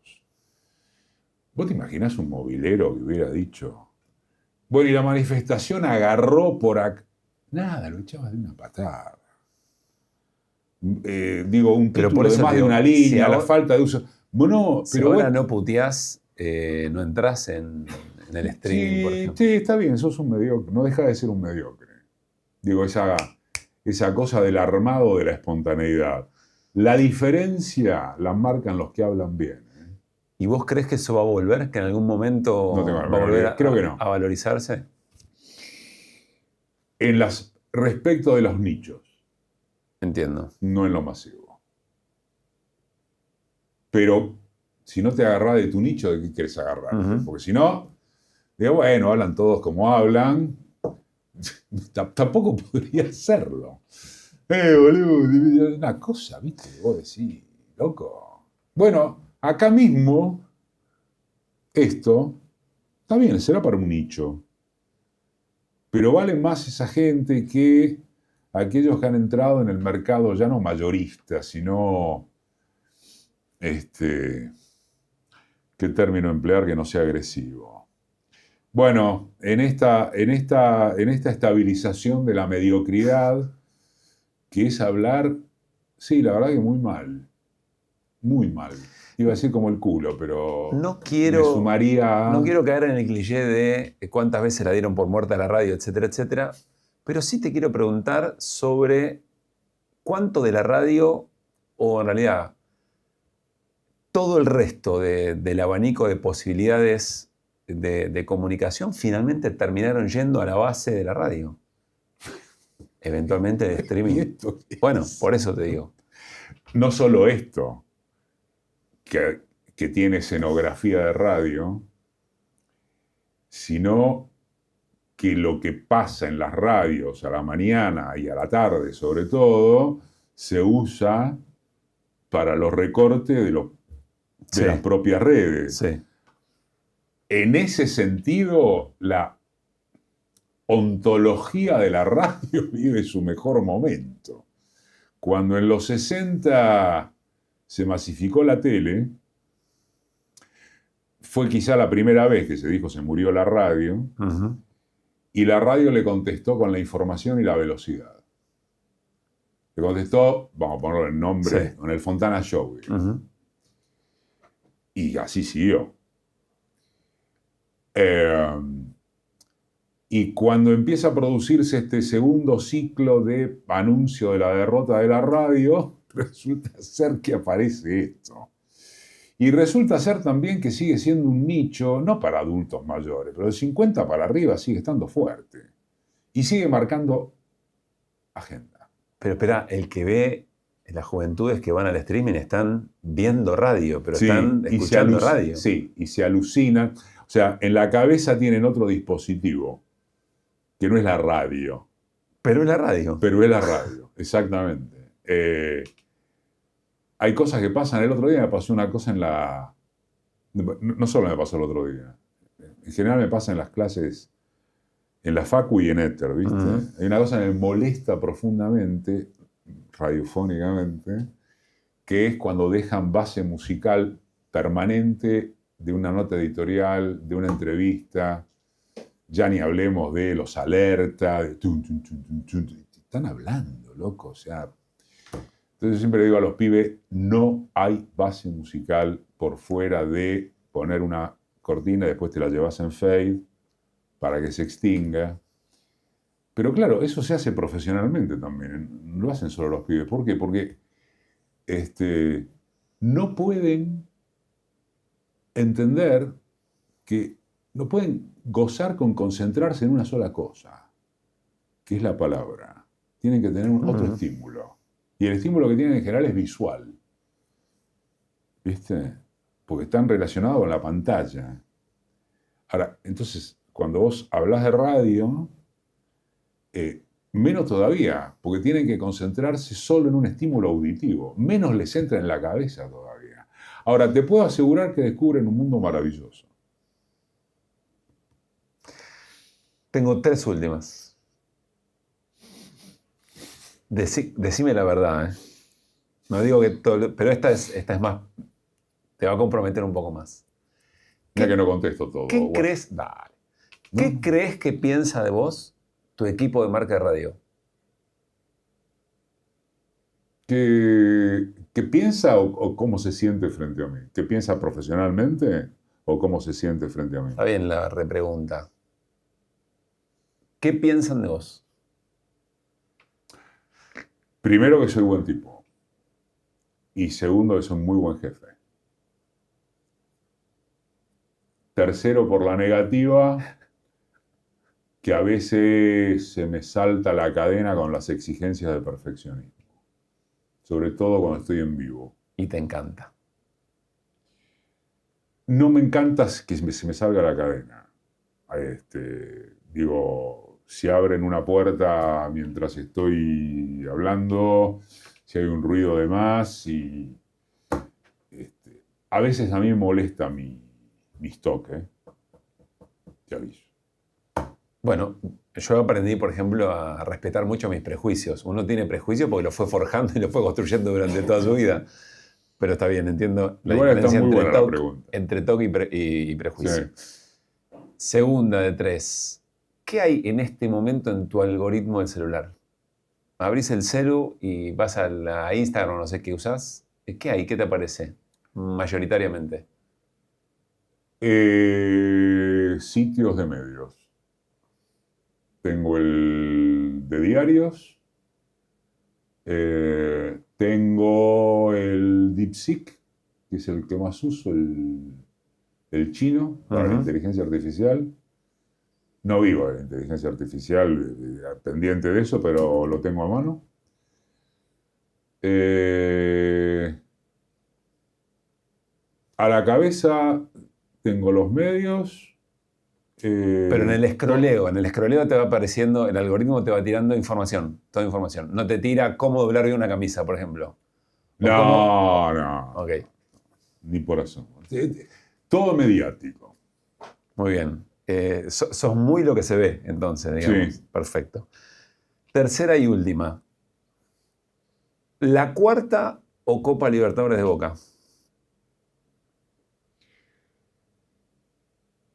[SPEAKER 2] ¿Vos te imaginás un movilero que hubiera dicho, bueno, y la manifestación agarró por acá? Nada, lo echabas de una patada. Digo, un
[SPEAKER 1] Pero
[SPEAKER 2] título
[SPEAKER 1] por
[SPEAKER 2] de
[SPEAKER 1] eso
[SPEAKER 2] más
[SPEAKER 1] te
[SPEAKER 2] de
[SPEAKER 1] digo,
[SPEAKER 2] una
[SPEAKER 1] si
[SPEAKER 2] línea, la
[SPEAKER 1] ahora,
[SPEAKER 2] falta de uso. Bueno,
[SPEAKER 1] si
[SPEAKER 2] pero
[SPEAKER 1] ahora
[SPEAKER 2] bueno,
[SPEAKER 1] no puteás, no entras en el streaming, por
[SPEAKER 2] sí,
[SPEAKER 1] ejemplo.
[SPEAKER 2] sí, está bien, sos un mediocre, no deja de ser un mediocre. Digo, esa cosa del armado de la espontaneidad. La diferencia la marcan los que hablan bien.
[SPEAKER 1] ¿Y vos crees que eso va a volver? ¿Que en algún momento
[SPEAKER 2] No tengo la
[SPEAKER 1] va a
[SPEAKER 2] menor
[SPEAKER 1] volver
[SPEAKER 2] idea. Creo que no.
[SPEAKER 1] a valorizarse?
[SPEAKER 2] Respecto de los nichos,
[SPEAKER 1] Entiendo.
[SPEAKER 2] no en lo masivo. Pero si no te agarrás de tu nicho, ¿de qué quieres agarrarte? Porque si no, digo, bueno, hablan todos como hablan. Tampoco podría hacerlo. Boludo, una cosa, ¿viste? Vos decís, loco. Bueno, acá mismo, esto, está bien, será para un nicho. Pero vale más esa gente que aquellos que han entrado en el mercado ya no mayorista, sino, ¿qué término emplear que no sea agresivo? Bueno, en esta estabilización de la mediocridad, que es hablar, sí, la verdad que muy mal. Muy mal. Iba a decir como el culo, pero
[SPEAKER 1] No
[SPEAKER 2] me sumaría...
[SPEAKER 1] no quiero caer en el cliché de cuántas veces la dieron por muerta a la radio, etcétera, etcétera, pero sí te quiero preguntar sobre cuánto de la radio, o en realidad todo el resto del abanico de posibilidades de comunicación, finalmente terminaron yendo a la base de la radio. Eventualmente de
[SPEAKER 2] ¿Y
[SPEAKER 1] streaming.
[SPEAKER 2] esto qué
[SPEAKER 1] Bueno,
[SPEAKER 2] es?
[SPEAKER 1] por eso te digo.
[SPEAKER 2] No solo esto, que tiene escenografía de radio, sino que lo que pasa en las radios a la mañana y a la tarde, sobre todo, se usa para los recortes de
[SPEAKER 1] Sí.
[SPEAKER 2] las propias redes.
[SPEAKER 1] Sí.
[SPEAKER 2] En ese sentido, la ontología de la radio vive su mejor momento. Cuando en los 60 se masificó la tele, fue quizá la primera vez que se dijo se murió la radio, y la radio le contestó con la información y la velocidad. Le contestó, vamos a ponerle el nombre, con el Fontana Show. Y así siguió. Y cuando empieza a producirse este segundo ciclo de anuncio de la derrota de la radio, resulta ser que aparece esto. Y resulta ser también que sigue siendo un nicho, no para adultos mayores, pero de 50 para arriba sigue estando fuerte. Y sigue marcando agenda.
[SPEAKER 1] Pero espera, el que ve, las juventudes que van al streaming están viendo radio, pero están escuchando radio.
[SPEAKER 2] Sí, y se alucinan. O sea, en la cabeza tienen otro dispositivo, que no es la radio.
[SPEAKER 1] Pero es la radio.
[SPEAKER 2] Pero es la radio, exactamente. Hay cosas que pasan. El otro día me pasó una cosa en la... No solo me pasó el otro día. en general me pasa en las clases, en la facu y en éter, ¿viste? Hay una cosa que me molesta profundamente, radiofónicamente, que es cuando dejan base musical permanente de una nota editorial, de una entrevista. Ya ni hablemos de los alerta, de están hablando, loco, o sea. Entonces yo siempre digo a los pibes, no hay base musical por fuera de poner una cortina, después te la llevas en fade para que se extinga. Pero claro, eso se hace profesionalmente también, no lo hacen solo los pibes. ¿Por qué? Porque no pueden entender que no pueden gozar con concentrarse en una sola cosa, que es la palabra. Tienen que tener otro estímulo. Y el estímulo que tienen en general es visual. ¿Viste? Porque están relacionados con la pantalla. Ahora, entonces, cuando vos hablás de radio, menos todavía, porque tienen que concentrarse solo en un estímulo auditivo. Menos les entra en la cabeza todavía. Ahora, te puedo asegurar que descubren un mundo maravilloso.
[SPEAKER 1] Tengo 3 últimas. Decime la verdad, ¿eh? No digo que todo, pero esta es más, te va a comprometer un poco más.
[SPEAKER 2] Mira que no contesto todo.
[SPEAKER 1] ¿Qué crees? Dale. ¿Qué crees que piensa de vos tu equipo de marca de radio?
[SPEAKER 2] ¿Qué piensa o cómo se siente frente a mí? ¿Qué piensa profesionalmente o cómo se siente frente a mí?
[SPEAKER 1] Está bien la repregunta. ¿Qué piensan de vos?
[SPEAKER 2] Primero, que soy buen tipo. Y segundo, que soy muy buen jefe. Tercero, por la negativa, que a veces se me salta la cadena con las exigencias de perfeccionismo. Sobre todo cuando estoy en vivo.
[SPEAKER 1] Y te encanta.
[SPEAKER 2] No me encanta que se me salga la cadena. Digo, si abren una puerta mientras estoy hablando, si hay un ruido de más, a veces a mí me molesta mi stock, te aviso.
[SPEAKER 1] Bueno, yo aprendí, por ejemplo, a respetar mucho mis prejuicios. Uno tiene prejuicios porque lo fue forjando y lo fue construyendo durante toda su vida. Pero está bien, entiendo la diferencia entre toque y prejuicio. Sí. Segunda de 3. ¿Qué hay en este momento en tu algoritmo del celular? Abrís el celu y vas a la Instagram, no sé qué usás. ¿Qué hay? ¿Qué te aparece? Mayoritariamente.
[SPEAKER 2] Sitios de medios. Tengo el de diarios. Tengo el DeepSeek, que es el que más uso, el chino, para la inteligencia artificial. No vivo de la inteligencia artificial, pendiente de eso, pero lo tengo a mano. A la cabeza tengo los medios.
[SPEAKER 1] Pero en el escroleo te va apareciendo, el algoritmo te va tirando información, toda información. No te tira cómo doblar bien una camisa, por ejemplo.
[SPEAKER 2] No.
[SPEAKER 1] Ok.
[SPEAKER 2] Ni por eso. Todo mediático.
[SPEAKER 1] Muy bien. Sos muy lo que se ve, entonces, digamos. Sí. Perfecto. Tercera y última. ¿La cuarta o Copa Libertadores de Boca?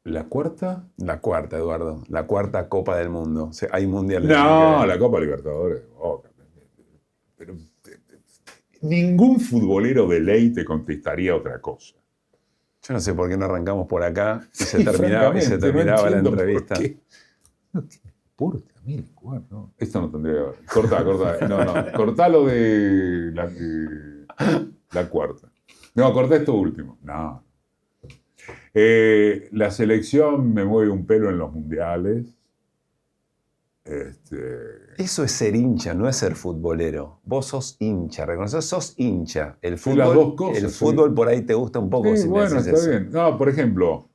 [SPEAKER 2] ¿La cuarta?
[SPEAKER 1] La cuarta, Eduardo. La cuarta Copa del Mundo. O sea, hay mundial.
[SPEAKER 2] No, la Copa Libertadores de Boca. Pero ningún futbolero de ley te contestaría otra cosa.
[SPEAKER 1] Yo no sé por qué no arrancamos por acá y se terminaba la entrevista.
[SPEAKER 2] No te importa a mí el cuarto. Esto no tendría que ver. Cortá. No. Cortá lo de la cuarta. No, cortá esto último. No. La selección me mueve un pelo en los mundiales.
[SPEAKER 1] Eso es ser hincha, no es ser futbolero. Vos sos hincha, reconoces, sos hincha. El fútbol,
[SPEAKER 2] las dos cosas,
[SPEAKER 1] el fútbol por ahí te gusta un poco.
[SPEAKER 2] Sí, bueno, está eso. Bien. No, por ejemplo,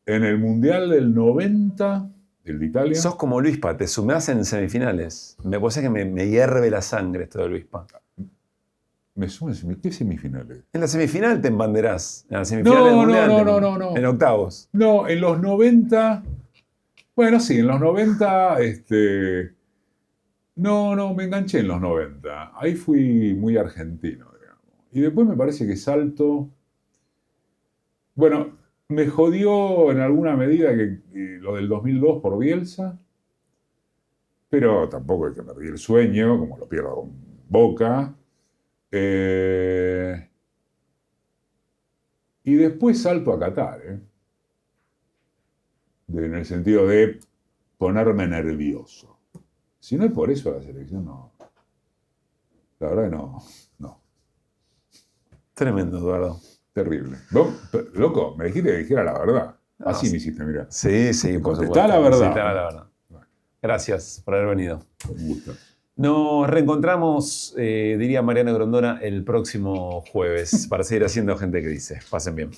[SPEAKER 2] en el Mundial del 90, el de Italia.
[SPEAKER 1] Sos como Luispa, te sumás en semifinales. Me parece que me hierve la sangre esto de Luispa.
[SPEAKER 2] Me suena, ¿qué semifinales?
[SPEAKER 1] En la semifinal te embanderás. En la semifinal del
[SPEAKER 2] No,
[SPEAKER 1] Mundial
[SPEAKER 2] no.
[SPEAKER 1] en octavos.
[SPEAKER 2] No, en los 90. Bueno, sí, en los 90. No, me enganché en los 90. Ahí fui muy argentino, digamos. Y después me parece que salto. Bueno, me jodió en alguna medida que lo del 2002 por Bielsa, pero tampoco es que perdí el sueño, como lo pierdo con Boca. Y después salto a Qatar, en el sentido de ponerme nervioso. Si no es por eso la selección, no. La verdad que no.
[SPEAKER 1] Tremendo, Eduardo.
[SPEAKER 2] Terrible. Vos, loco, me dijiste que dijera la verdad.
[SPEAKER 1] No,
[SPEAKER 2] Así me hiciste, mirá.
[SPEAKER 1] Sí, por
[SPEAKER 2] Contestá
[SPEAKER 1] supuesto.
[SPEAKER 2] la verdad.
[SPEAKER 1] Contestá la verdad. Gracias por haber venido.
[SPEAKER 2] Un gusto.
[SPEAKER 1] Nos reencontramos, diría Mariano Grondona, el próximo jueves para seguir haciendo Gente que Dice. Pasen bien.